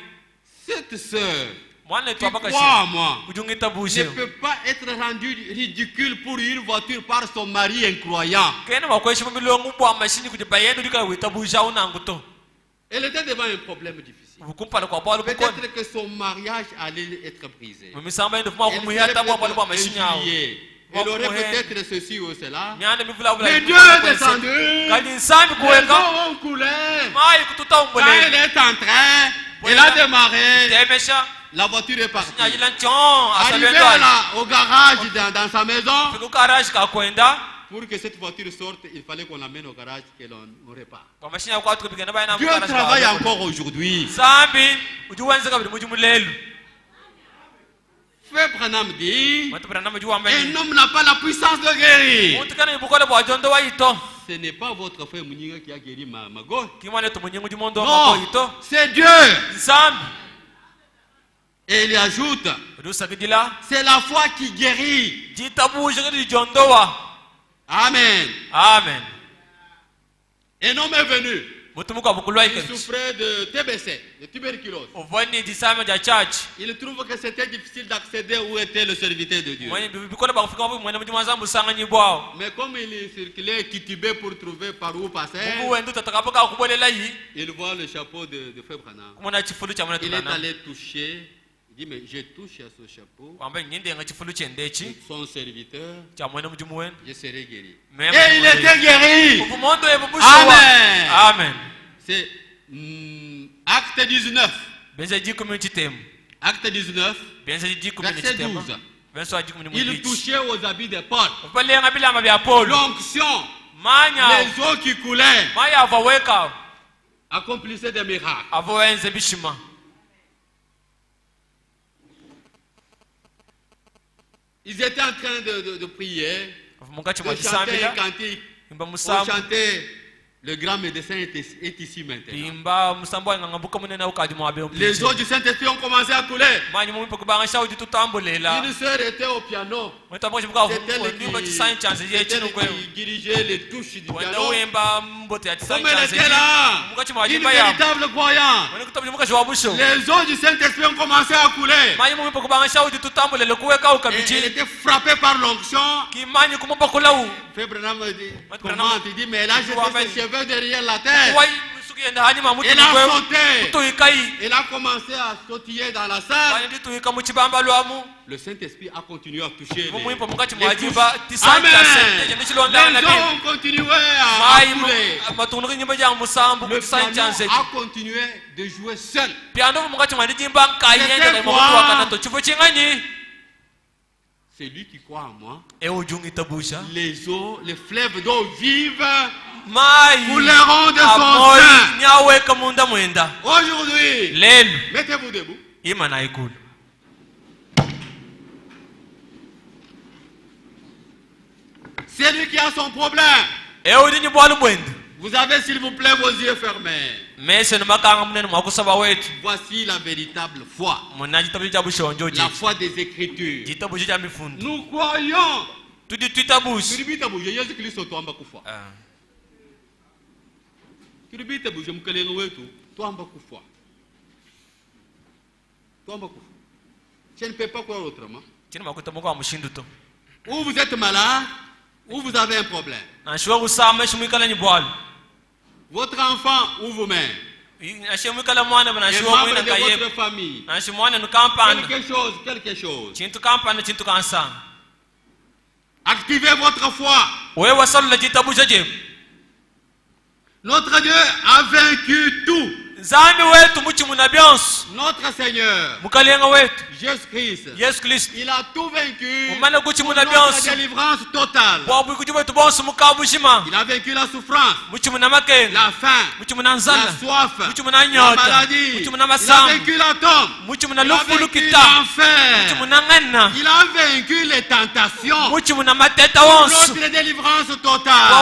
cette sœur mwana qui tu croit abakashi à moi ujungita ne bushe peut pas être rendue ridicule pour une voiture par son mari incroyant. kene wakweshi milongo bwa mashini kujibayendo dika wita busha unanguto Elle était devant un problème difficile. bukumpala kwa balo bukoni Peut-être que son mariage allait être brisé. misamba ndo fuma Elle kumuya serait tabwa balo bwa peut-être mashini yao humiliée. Elle aurait peut-être ceci ou cela. nyanda mivula Mais Dieu est descendu. kali nsambi Les kuweka eaux ont coulé. mai kututa Quand umbole elle est en train, elle a démarré. temesha La voiture est partie. nyajila nchon Arrivé asalwendo au garage dans sa maison, fiku garage kakwenda pour que cette voiture sorte, il fallait qu'on l'amène au garage et l'on répare. kwa mashini ya kwatu kupigana baya na Dieu travaille encore aujourd'hui. sambi ujuwenza kabiri mujumulelu Frère Branham dit, watu brana un mujuwambeni homme n'a pas la puissance de guérir. muntu kana ibukole bwa jondo wayito Ce n'est pas votre frère Mouniga qui a guéri ma gauche. kimwane tumunyengu jumondo Non, makoyito c'est Dieu. nsambi Et il ajoute, udusakidila c'est la foi qui guérit. jitabuje kadi jondowa Amen. amen Un homme est venu. Il souffrait de TBC, de tuberculose. Il trouve que c'était difficile d'accéder où était le serviteur de Dieu. Mais comme il circulait, titubait pour trouver par où passer, il voit le chapeau de Frère Branham. Il est allé toucher. Il dit, mais je touche à ce chapeau. Son serviteur, je serai guéri. Et il était guéri. Amen. Amen. C'est Acte 19. Acte 19, verset 12. Il touchait aux habits de Paul. L'onction, les eaux qui coulaient, accomplissaient des miracles. Ils étaient en train de prier, de chanter un cantique. On chantait le grand médecin est ici maintenant. Les eaux du Saint-Esprit ont commencé à couler. Une sœur était au piano. C'est elle qui dirigeait les touches du piano. Comme elle était là, une véritable croyante. Les eaux du Saint-Esprit ont commencé à couler. Et elle était frappée par l'onction. Frère Branham commente, il dit, mais elle a jeté ses cheveux derrière la tête. Elle a sauté. Elle a commencé à sautiller dans la salle. Le Saint-Esprit a continué à toucher les touches. Amen. Les eaux ont continué à couler. Le piano a continué de jouer seul. C'est lui qui croit en moi. Les eaux, les fleuves d'eau vive couleront de son sein. Aujourd'hui, mettez-vous debout. C'est lui qui a son problème. Vous avez, s'il vous plaît, vos yeux fermés. Voici la véritable foi. La foi des Écritures. Nous croyons. Je ne peux pas croire autrement. Ou vous êtes malade, ou vous avez un problème. Votre enfant ou vous-même, les membres de votre famille, quelque chose. Activez votre foi. Notre Dieu a vaincu tout. Notre Seigneur, Jésus-Christ, il a tout vaincu pour notre délivrance totale. Il a vaincu la souffrance, la faim, la soif, la maladie. Il a vaincu l'atome. Il a vaincu l'enfer. Il a vaincu les tentations. Pour notre délivrance totale.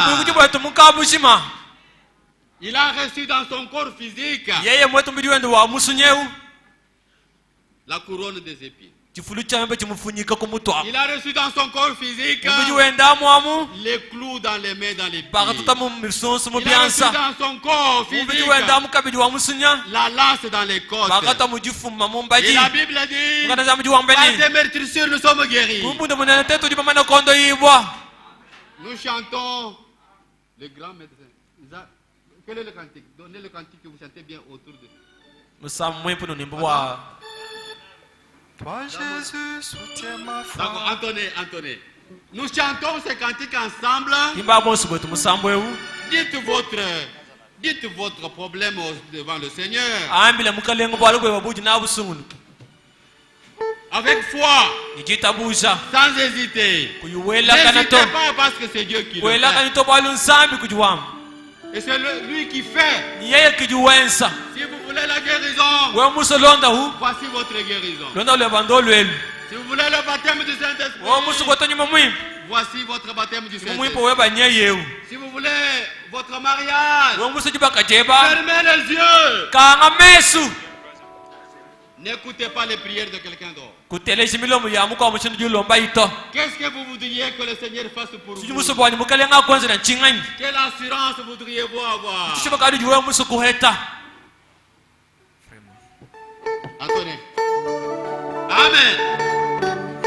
Il a reçu dans son corps physique la couronne des épines. Il a reçu dans son corps physique les clous dans les mains, dans les pieds. Il a reçu dans son corps physique la lance dans les côtes. Et la Bible dit, par des meurtrissures nous sommes guéris. Nous chantons le grand médecin. Quel est le cantique? Donnez le cantique que vous sentez bien autour de vous. Toi Jésus, soutiens ma foi. D'accord, Anthony. Nous chantons ce cantique ensemble. Dites votre problème devant le Seigneur. Avec foi. Sans hésiter. N'hésitez pas parce que c'est Dieu qui le fait. Et c'est lui qui fait. Si vous voulez la guérison, voici votre guérison. Si vous voulez le baptême du Saint-Esprit, voici votre baptême du Saint-Esprit. Si vous voulez votre mariage, fermez les yeux. N'écoutez pas les prières de quelqu'un d'autre. kutelezi milomo ya muka mushinu julomba ito Qu'est-ce que vous voudriez que le Seigneur fasse pour siji vous? musobwani mukale nga kwanza na chingani Quelle assurance voudriez-vous avoir? shishiba kadi juwe musuku heta Attendez. Amen.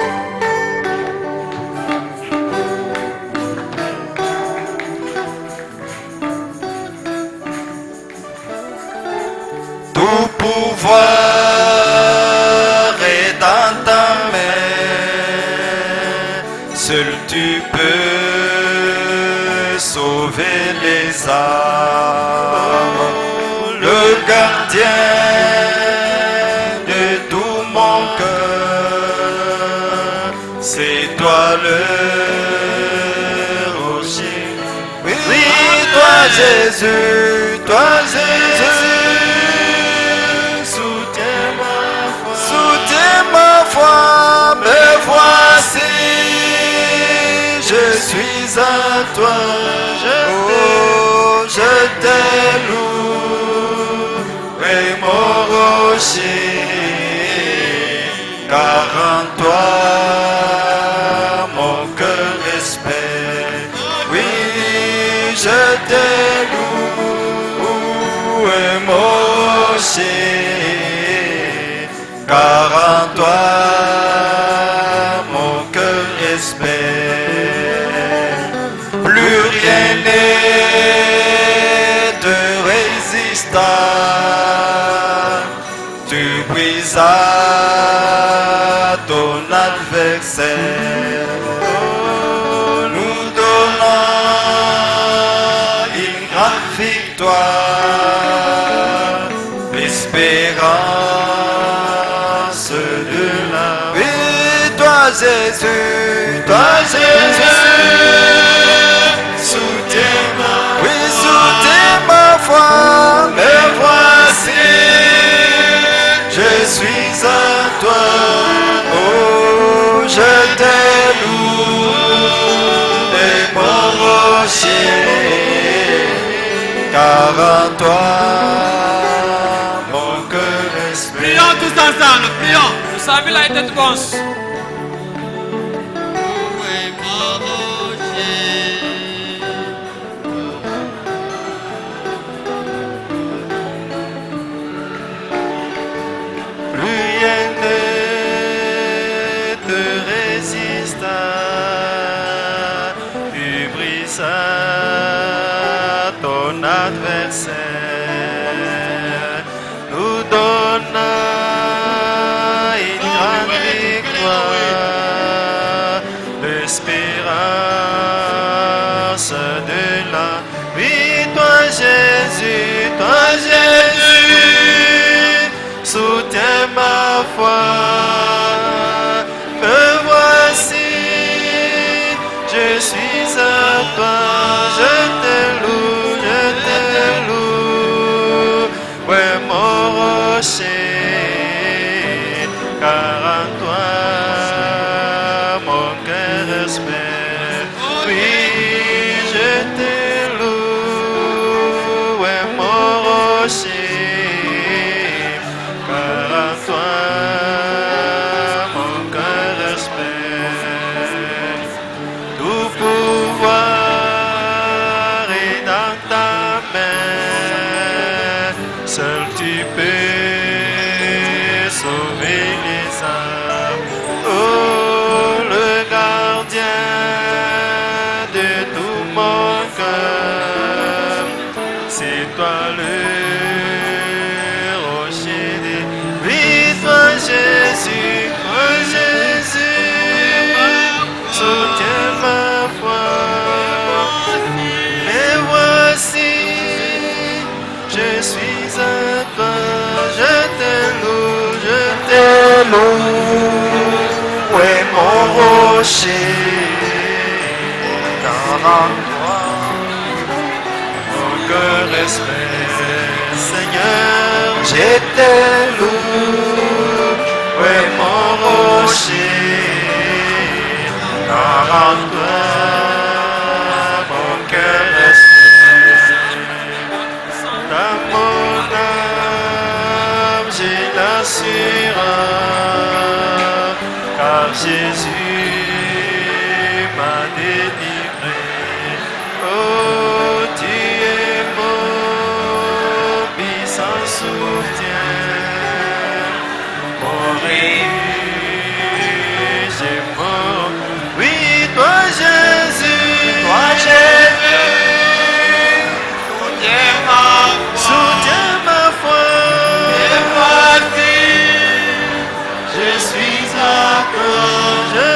Tout pouvoir est dans ta main. Seul tu peux sauver les âmes. Le gardien de tout mon cœur, c'est toi le rocher. Oui, toi Jésus, toi Jésus. Soutiens ma foi, me voici, je suis à toi, je te loue, et mon rocher, car en toi mon cœur espère, oui, je te loue, et mon rocher, car en toi mon cœur espère. Plus rien n'est de résistant. Tu brises ton adversaire. Nous donnons une grande victoire. L'espérance de la vie, toi Jésus, toi Jésus, soutiens-moi, oui, soutiens ma foi, me voici, je suis à toi, oh, je te loue, et mon rocher, car en toi, Prions tous ensemble, prions. usabila ite tubonsi Oui, mon rocher. Plus rien ne te résista, tu brises ton adversaire, nous donna une grande victoire, l'espérance de la vie, toi Jésus, soutiens ma foi, me voici, je suis à toi, je te loue, ouais mon rocher, car en toi mon cœur espère, oui je te loue, ouais mon rocher, car en toi mon cœur espère, tout pouvoir est dans ta main, seul tu peux sauver les âmes, oh le gardien de tout mon cœur, c'est toi le rocher des vies, toi Jésus, soutiens ma foi, mais voici, je suis à toi, je te loue, ouais mon rocher, car en toi mon cœur espère, Seigneur, je te loue, ouais mon rocher, car en toi mon cœur espère, dans mon âme j'ai l'assurance. Jésus m'a délivré. Oh, tu es mon puissant soutien, mon refuge et mon... Oui, toi Jésus, soutiens ma foi. Je suis à toi, je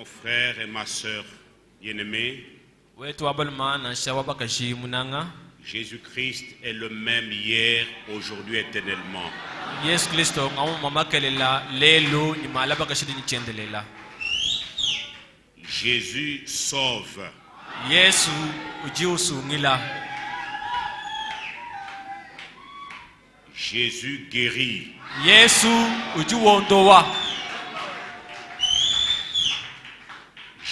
Mon frère et ma sœur bien-aimés, wetu abalma na shawaba kashi munanga Jésus-Christ est le même hier, aujourd'hui, éternellement. Yesu Kristo ngamu mama kelela lelo ni malaba kashi ni chendelela. Jésus sauve. Yesu uji usungila. Jésus guérit. Yesu uji wondowa.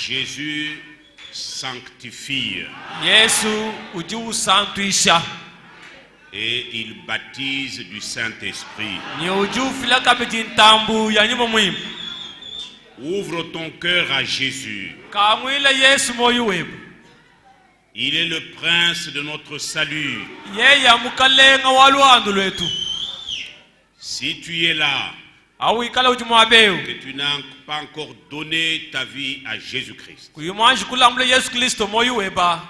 Jésus sanctifie. Yesu uji usantuisha. Et il baptise du Saint-Esprit. Ni uji ufilaka bitintambu ya nyuma muhimu. Ouvre ton cœur à Jésus. Kamwila Yesu moyo webu. Il est le prince de notre salut. Yeye mukalenga waluandu lwetu. Si tu es là, Au ikala ujumwabeu. que tu n'as pas encore donné ta vie à Jésus-Christ, Kuyumanji kulambule Yesu Kristo moyo weba.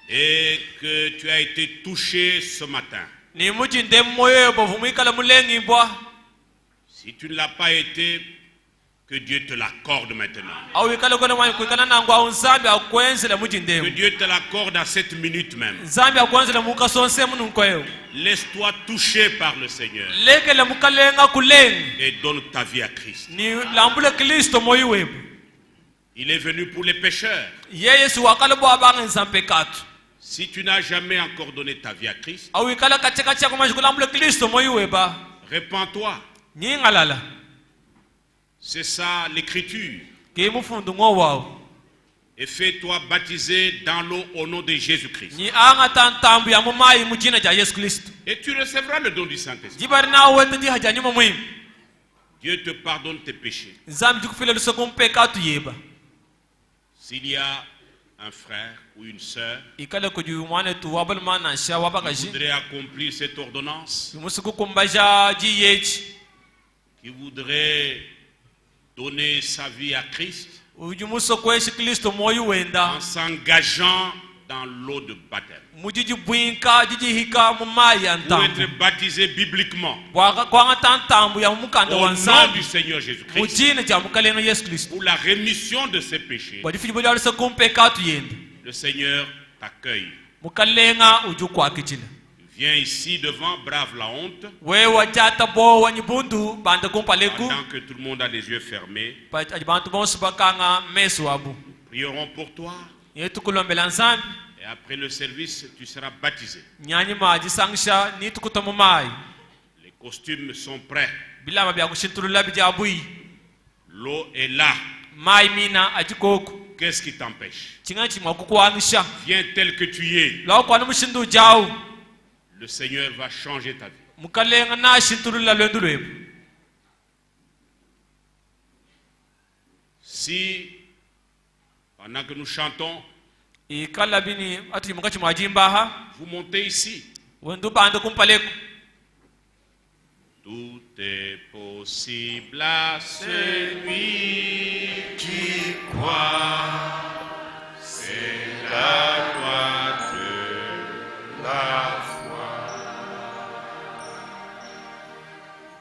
et que tu as été touché ce matin, Ni muji ndem moyo weba vumikala mulengi mbwa. si tu ne l'as pas été, que Dieu te l'accorde maintenant. Au ikala kona mwanyi kuikala nangwa unzambi akwenzela muji Que ndemu. Dieu te l'accorde à cette minute même. Nzambi akwenzela muka sonse munu nkweo. Laisse-toi toucher par le Seigneur Leke le mukalenga kulengi. et donne ta vie à Christ. Ni lambule Kristo moyo webu. Il est venu pour les pécheurs. Yeye si wakala bwa banga nzampekatu. Si tu n'as jamais encore donné ta vie à Christ, Au ikala katika chako manji kulambule Kristo moyo weba. répands-toi. Ni ngalala. C'est ça l'écriture. Ke mufundu ngo wao. Et fais-toi baptiser dans l'eau au nom de Jésus-Christ. Ni anga tantambu ya mumai mujina ja Yesu Kristo. Et tu recevras le don du Saint-Esprit. Jibari na wete di haja nyuma muhimu. Dieu te pardonne tes péchés. Nzambi jukufile lusokum pekatu yeba. S'il y a un frère ou une sœur Ikala kuju mwane tu wabal mana sha qui wabakaji. voudrait accomplir cette ordonnance, Musuku kumbaja ji yechi. qui voudrait donner sa vie à Christ Uju muso kweshi Kristo moyo wenda. en s'engageant dans l'eau de baptême, Mujiji bwinka jiji hika mumai pour yantambu. être baptisé bibliquement Kwanga tantambu ya mukanda au nom wanzambi. du Seigneur Jésus-Christ Mujina ja mukalenga Yesu Kristo. pour la rémission de ses péchés, Badifiji bodi lusokum pekatu yenda. le Seigneur t'accueille. Mukalenga uju kwa kichila. Viens ici devant, brave la honte, Wewa jata bo wanyibundu banda kumpaleku. pendant que tout le monde a les yeux fermés. Bantu bonsu bakanga mesu wabu. Prierons pour toi Yetu kulombela nzambi. et après le service, tu seras baptisé. Nyanyi maji sangsha nitu kutamumai. Les costumes sont prêts. Bilama bya kushintulula bijabui. L'eau est là. Mai mina ajikoku. Qu'est-ce qui t'empêche? Chingachi mwakukwanisha. Viens tel que tu es. Lao kwa mushindu jao. Le Seigneur va changer ta vie. Mukalenga na shintulula lwendu lwebu. Si, pendant que nous chantons, Ikala bini atu mukachi mwajimbaha. vous montez ici. Wendu banda kumpaleku. Tout est possible à celui qui croit. C'est la loi de la foi.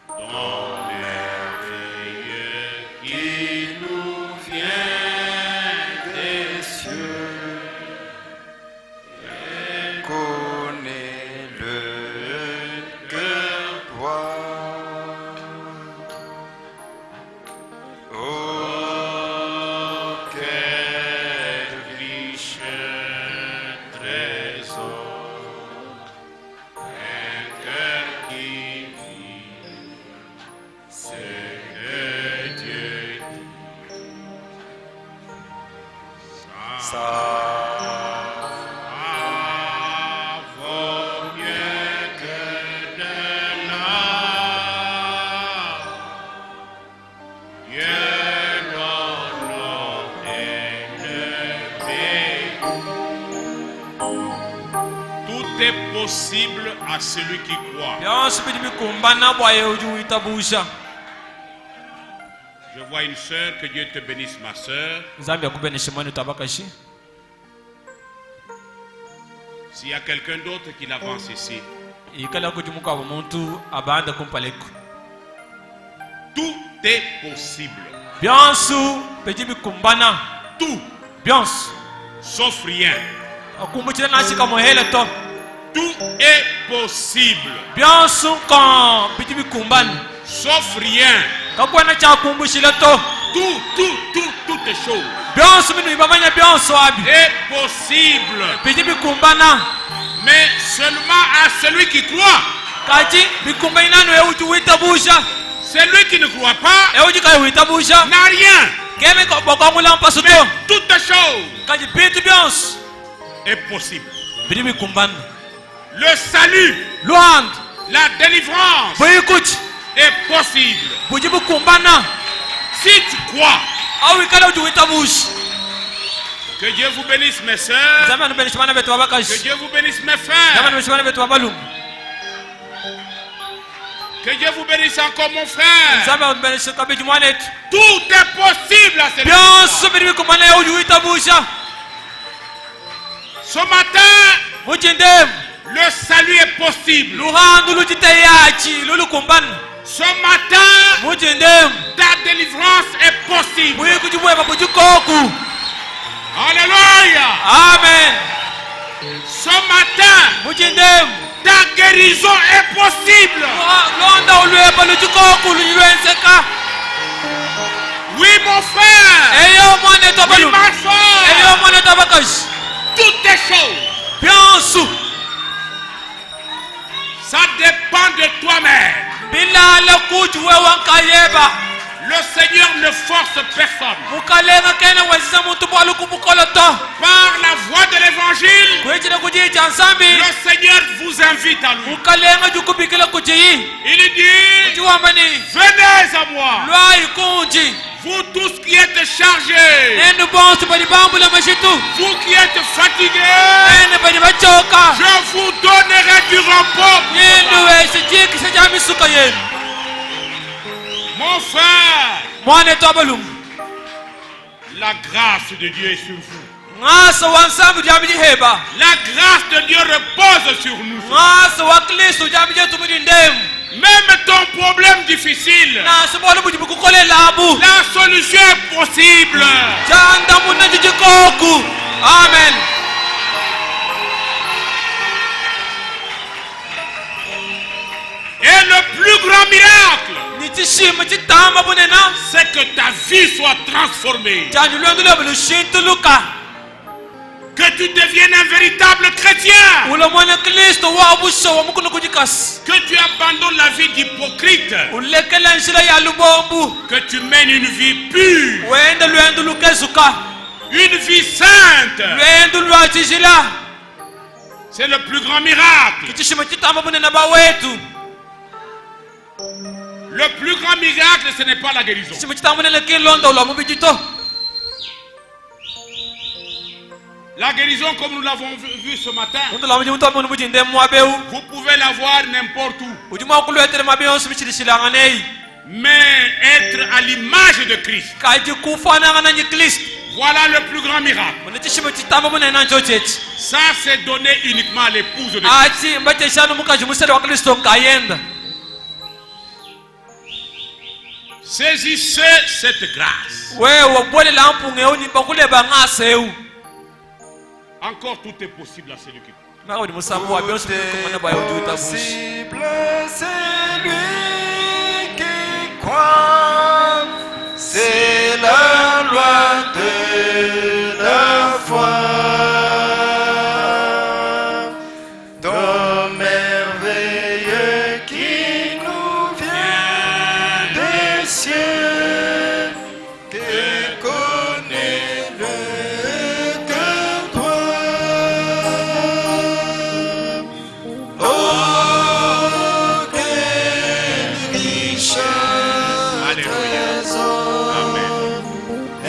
Don merveilleux qui nous vient des cieux. Connais le cœur droit. Oh, Quel riche trésor, un cœur qui vit ce que Dieu dit. ça Vaut mieux que de l'or. Dieu l'honore élevé. Tout est possible à celui qui croit. Byansu bidi mikumbana bwaye uju itabusha. Je vois une sœur, que Dieu te bénisse, ma sœur. Nzambi akubeneshe mwenu tabakashi. S'il y a quelqu'un d'autre qui l'avance ici, Ikala kujumuka wa muntu abanda kumpaleku. tout est possible. Byansu peji bikumbana. Tout, Byans. sauf rien. Akumbuchira nashika mohele to. Tout est possible, Byansu kan peji bikumbana. sauf rien. Kakwana cha kumbushila to. Toutes les choses Byansu minu ibamanya byansu abi. est possible, Peji bikumbana. mais seulement à celui qui croit. Kaji bikumba inano euji witabusha. Celui qui ne croit pas Euji kai witabusha. n'a rien. Keme ko bokamula mpasu Mais to. toutes les choses Kaji bitu byansu. est possible. Peji bikumbana. Le salut, Luand. la délivrance Boyikuchi. est possible. Buji bikumbana. Si tu crois. Awi kala uji witabusha. Que Dieu vous bénisse, mes sœurs. Zamani benishimana betu Que wabakashi. Dieu vous bénisse, mes frères. Zamani benishimana betu wabalungu. Que Dieu vous bénisse encore, mon frère. Zamani benishika betu mwanetu. Tout est possible à celui qui Byansu croit. biri bikumbana euji witabusha. Ce matin, Mujindem. le salut est possible. Luhandu lujitayachi lulukumbana. Ce matin, Mujindem. ta délivrance est possible. Buyikuchi bweba bujikoku. Alléluia. Amen. Ce matin, Mujindem. ta guérison est possible. Londa ulweba lujikoku lulwenseka. Oui, mon frère. Eyo mwanetu Oui, wabalungu. ma soeur. Eyo mwanetu wabakashi. Toutes les choses, Byansu. ça dépend de toi-même. Bilala kuchi wewankayeba. Le Seigneur ne force personne. Mukalenga kene wazisa muntu bwalu kumukolo to. Par la voie de l'évangile, Kwichira kujicha nsambi. le Seigneur vous invite à lui. Mukalenga jukubikila kuchiyi. Il dit, Chiwambani. venez à moi, Lwai kunji. vous tous qui êtes chargés, Nenu bonsu bali bambula mashitu. vous qui êtes fatigués, Nenu bali bachoka. je vous donnerai du repos. Nenu wese jiki sejami suka yenu. Mon frère, Mwanetu wabalungu. la grâce de Dieu est sur vous. Ngasa wansambi jamiji heba. La grâce de Dieu repose sur nous. Ngasa wa Kristo jamiji tumudi ndemu. Même ton problème difficile, Na subolu buji bukukole labu. la solution est possible. Janda muna jijikoku. Amen. Et le plus grand miracle, Nitishima chitama bunena. c'est que ta vie soit transformée. Jani lwendu lebe lushintuluka. Que tu deviennes un véritable chrétien. Ula mwana Kristo wa busho wa mukunu kujikasi. Que tu abandonnes la vie d'hypocrite. Ulekela nshila ya lubombu. Que tu mènes une vie pure. Wende lwendu lukezuka. Une vie sainte. Lwendu lwachishila. C'est le plus grand miracle. Kitishima chitama bunena bawetu. Le plus grand miracle, ce n'est pas la guérison. Kitishima chitama bunena kilonda ula mubijito. La guérison, comme nous l'avons vu ce matin, Undu la mujito wa munu bujinde mwabeu. vous pouvez la voir n'importe où. Ujuma kulwetere mabeo sumishilishila nganei. Mais être à l'image de Christ, Kaji kufana ngananyi Kristo. voilà le plus grand miracle. Munitishima chitama bunena nchochechi. Ça, c'est donné uniquement à l'épouse de Christ. Achi mbache shanu mukaji musere wa Kristo nkayenda. Saisissez cette grâce. Wewe bwele la mpunge uni bakule bangaseu. Encore tout est possible à celui qui croit. Maka udi musamu wa bionsu kumana ba yudu itabushi. Possible, c'est lui qui croit. C'est la loi de la foi. Ton merveilleux qui nous vient des cieux, que connaît le que toi. Oh, quelle richesse, Alléluia. trésor, Amen. un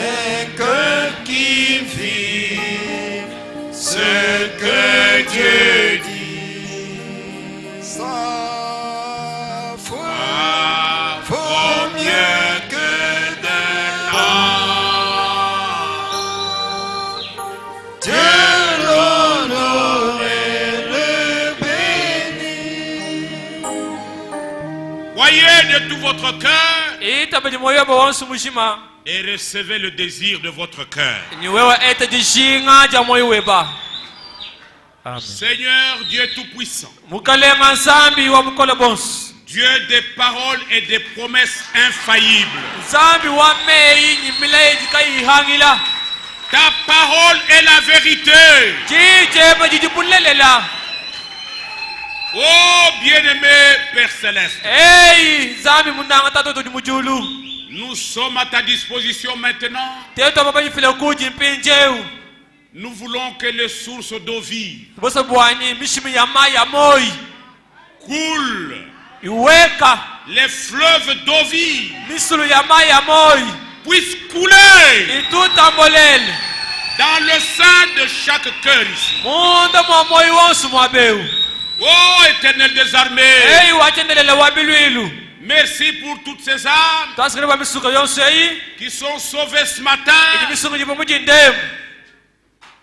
cœur qui vit ce que Dieu dit. Sa foi vaut mieux que de l'or. Dieu l'honore et le bénit. Voyez de tout votre cœur Itabedi moyo ba wansu mushima. et recevez le désir de votre cœur. ni wewe ete jishinga ja moyo weba. Amen. Seigneur Dieu Tout-Puissant, Mukalenga nsambi wa mukole bonse. Dieu des paroles et des promesses infaillibles. Nsambi wa meyi nyimile jikayihangila. Ta parole est la vérité. Jijeba jijibulelela. Oh bien-aimé Père Céleste, Hey, nsambi munanga tato tujimujulu. nous sommes à ta disposition maintenant. Teto baba yifile kuji mpinjeu. Nous voulons que les sources d'eau vive Bosa bwani mishimi ya maya moi. coulent. Iweka. Les fleuves d'eau vive Misulu ya maya moi. puissent couler Itutambolele. dans le sein de chaque cœur ici. Munda mwa moi wonsu mwabeu. Oh Éternel des armées, Hey, wachendelele wabilwilu. merci pour toutes ces âmes Tasikire ba misuka yonse yi. qui sont sauvées ce matin. Iji misuka jipamuji ndemu.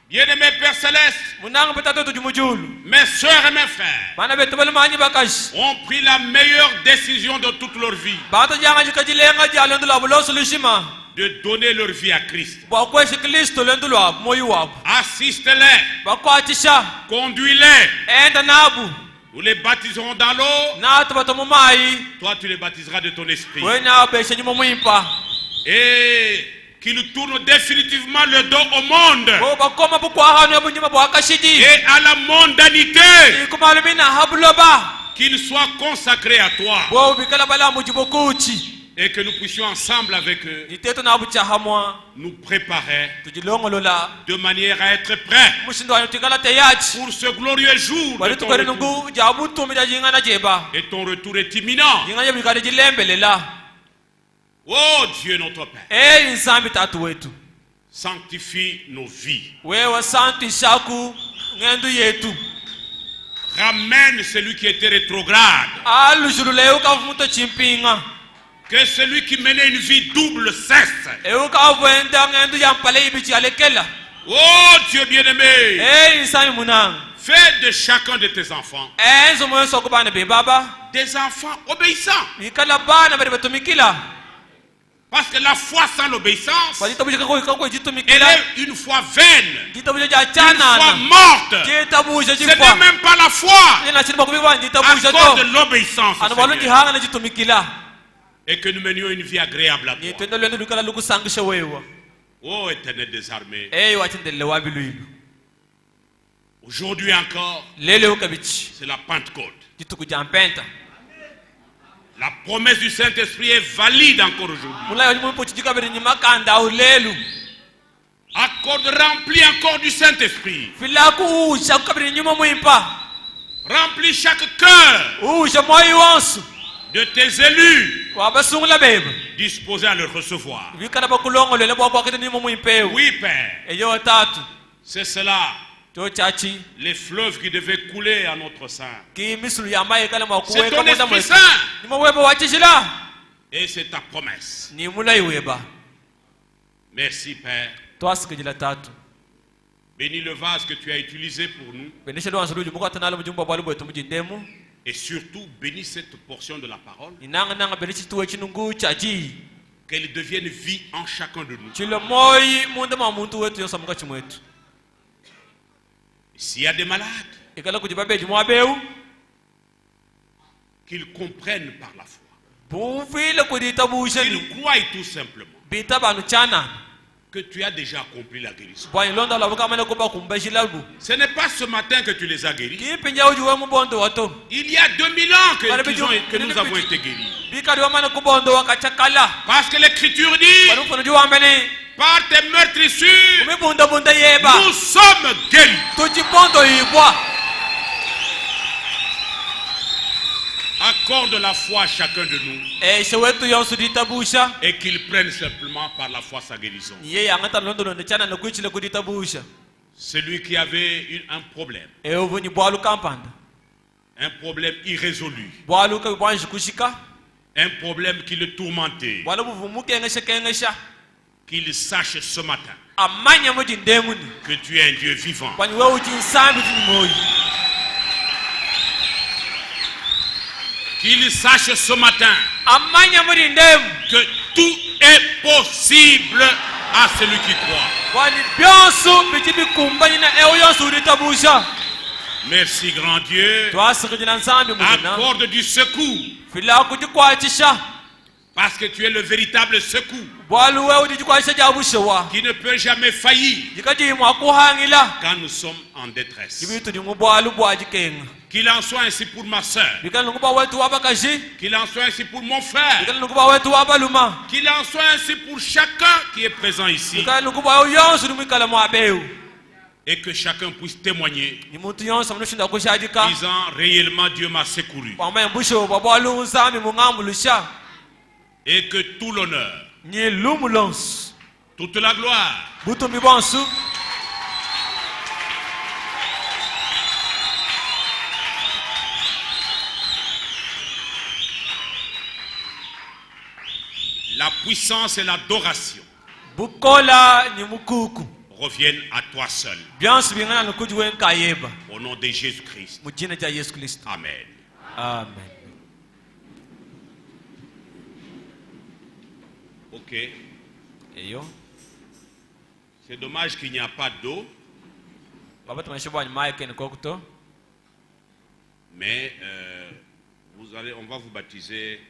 Bien-aimé Père Céleste, Munanga petato tujimujulu. mes soeurs et mes frères Bana betu bali manyi bakashi. ont pris la meilleure décision de toute leur vie Bata janga jikajilenga jalo la bulosu lishima. de donner leur vie à Christ. Bakweshi Kristo lendulu wa moyo wabo. Assiste-les, Bakwatisha. conduis-les. Enda nabu. Nous les baptiserons dans l'eau. Natu batomu mai. Toi, tu les baptiseras de ton esprit. Wena beshe nyuma mwimpa. Et qu'ils tournent définitivement le dos au monde Bo bakoma bukwa hanu yabu nyuma bwakashiji. et à la mondanité. Ikumalumina habuloba. Qu'ils soient consacrés à toi. Bo bikala bala mujibokuchi. Et que nous puissions ensemble avec eux Niteto na bucha hamwa. nous préparer Tujilongolola. de manière à être prêts Mushindo wa tikala teyachi. pour ce glorieux jour de Wali ton tukari retour. nungu jabutu mida jingana jeba. Et ton retour est imminent. Jingana bikari jilembelela. Oh Dieu notre Père, Hey, nsambi tatu wetu. sanctifie nos vies. Wewe santi shaku ngendu yetu. Ramène celui qui était rétrograde. Alushulule ukavuta chimpinga. Que celui qui menait une vie double cesse. Ukavwenda ngendu yampale ibichi alekela. Oh Dieu bien-aimé, Hey, nsambi munanga. fais de chacun de tes enfants Enzo mwe sokubana be baba. des enfants obéissants. Ikala bana bari batumikila. Parce que la foi sans l'obéissance, Wajitabuja kako elle jitumikila. est une foi vaine, Jitabuja une foi jachana. morte. Jitabuja Ce n'est jifwa. même pas la foi. Ina chini bakubiwa jitabuja Accorde to. l'obéissance au Anu balungi Seigneur. hanga na jitumikila. Et que nous menions une vie agréable à Ni toi. twende lwendo lukala lukusangisha wewe. Oh Éternel des armées, Hey, wachendele wabiluilu. aujourd'hui encore, Lele ukabichi. c'est la Pentecôte. Jituku jampenta. La promesse du Saint-Esprit est valide encore aujourd'hui. Mula yoni mpo chijika beri nyima kanda ulelu. Accorde, remplis encore du Saint-Esprit. Filaku usha kabiri nyuma mwimpa. Remplis chaque cœur Usha moyo wansu. de tes élus Wabasungula bebe. disposés à le recevoir. Vikana bakulongo lele bwa kwa kitani nyuma mwimpeu. Oui, Père, Eyo tatu. c'est cela, To chachi. les fleuves qui devaient couler à notre sein. Ki misulu ya mai kala C'est makuweka ton muda Esprit mwetu. Saint Nima weba wachishila. et c'est ta promesse. Ni mula iweba. Merci, Père. Twasikijila tatu. Bénis le vase que tu as utilisé pour nous Benisha lwa nsuluju muka tanalo mjumba bwalu bwetu mujindemu. et surtout bénis cette portion de la parole, Inanga nanga benishi tuwe chinungu chaji. qu'elle devienne vie en chacun de nous. Chilo moi munda mamuntu wetu yosa muka chimwetu. S'il y a des malades, Ikala kujibabeji mwabeu. qu'ils comprennent par la foi, Buvile kudita bushani. qu'ils croient tout simplement Bita banu chana. que tu as déjà accompli la guérison. Bwani londa la buka mene kuba kumbashila bu. Ce n'est pas ce matin que tu les as guéris. Kipinja ujuwe mubondo wato. Il y a 2000 ans que nous avons été guéris. Bika diwa mene kubondo wakachakala. Parce que l'Écriture dit, Bwani mfono juwa mbene. par tes meurtrissures, Kumi bunda bunda yeba. nous sommes guéris. Tujibondo yibwa. Accorde la foi à chacun de nous Shewetu yonsu dita busha. et qu'il prenne simplement par la foi sa guérison. Yeye angata londo londo chana na kuichile kudita busha. Celui qui avait un problème Uvunyi bwalu kampanda. irrésolu, Bwalu ka bwanji kushika. un problème qui le tourmentait, Bwalu buvumuke kengesha. qu'il sache ce matin Amanya moji ndemuni. que tu es un Dieu vivant. Kwani wewe uji nsambi tuni moyo. Qu'il sache ce matin Amanya moji ndemu. que tout est possible à celui qui croit. kwani byonso biti bikumbanye na ewo yonso ulitabusha. Merci grand Dieu. Twasikhijina nsambi mulina Accorde du secours. fila kujikwatisha Parce que tu es le véritable secours bwalu wewe udijikwatisha jabushewa qui ne peut jamais faillir jikadimwa kuhangila quand nous sommes en détresse. jibitu dingu bwalu bwajikenga Qu'il en soit ainsi pour ma soeur. bikalunguba wetu wabakaji Qu'il en soit ainsi pour mon frère. bikalunguba wetu wabaluma Qu'il en soit ainsi pour chacun qui est présent ici. bikalunguba yonso nimwikala mwabeu Et que chacun puisse témoigner ni muntu yonso mnushinda kushadika disant réellement Dieu m'a secouru. kwamba mbusho bwalu nsambi mungambulusha Et que tout l'honneur, ni lumulonso toute la gloire butumbi bonsu la puissance et l'adoration bukola ni mukuku reviennent à toi seul. byonso bingana nukuji wenkayeba Au nom de Jésus-Christ. mu jina ja Yesu Kristo Amen. amen. Ok. Eyo C'est dommage qu'il n'y a pas d'eau, baba tumeshobwa ni mike ni kokuto mais on va vous baptiser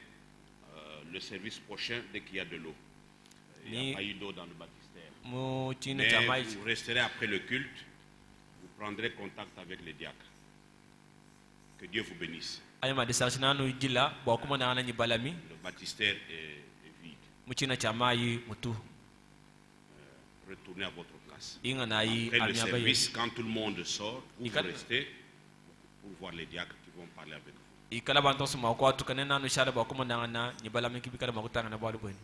le service prochain dès qu'il y a de l'eau. Il n'y a pas eu d'eau dans le baptistère. mu chino cha Mais mai vous resterez après le culte, vous prendrez contact avec les diacres. Que Dieu vous bénisse. ayo madisarchina no jila bwa kuma na nyi balami Le baptistère est vide. mu chino cha mai mutu Retournez à votre place. inga na yi Après le amyaba yi service, quand tout le monde sort, vous Nickel. restez pour voir les diacres qui vont parler avec vous. ikala bantu suma kwa tukane nanu shala bwa kuma na nyi balami kibikala makutanga na bwa lubweni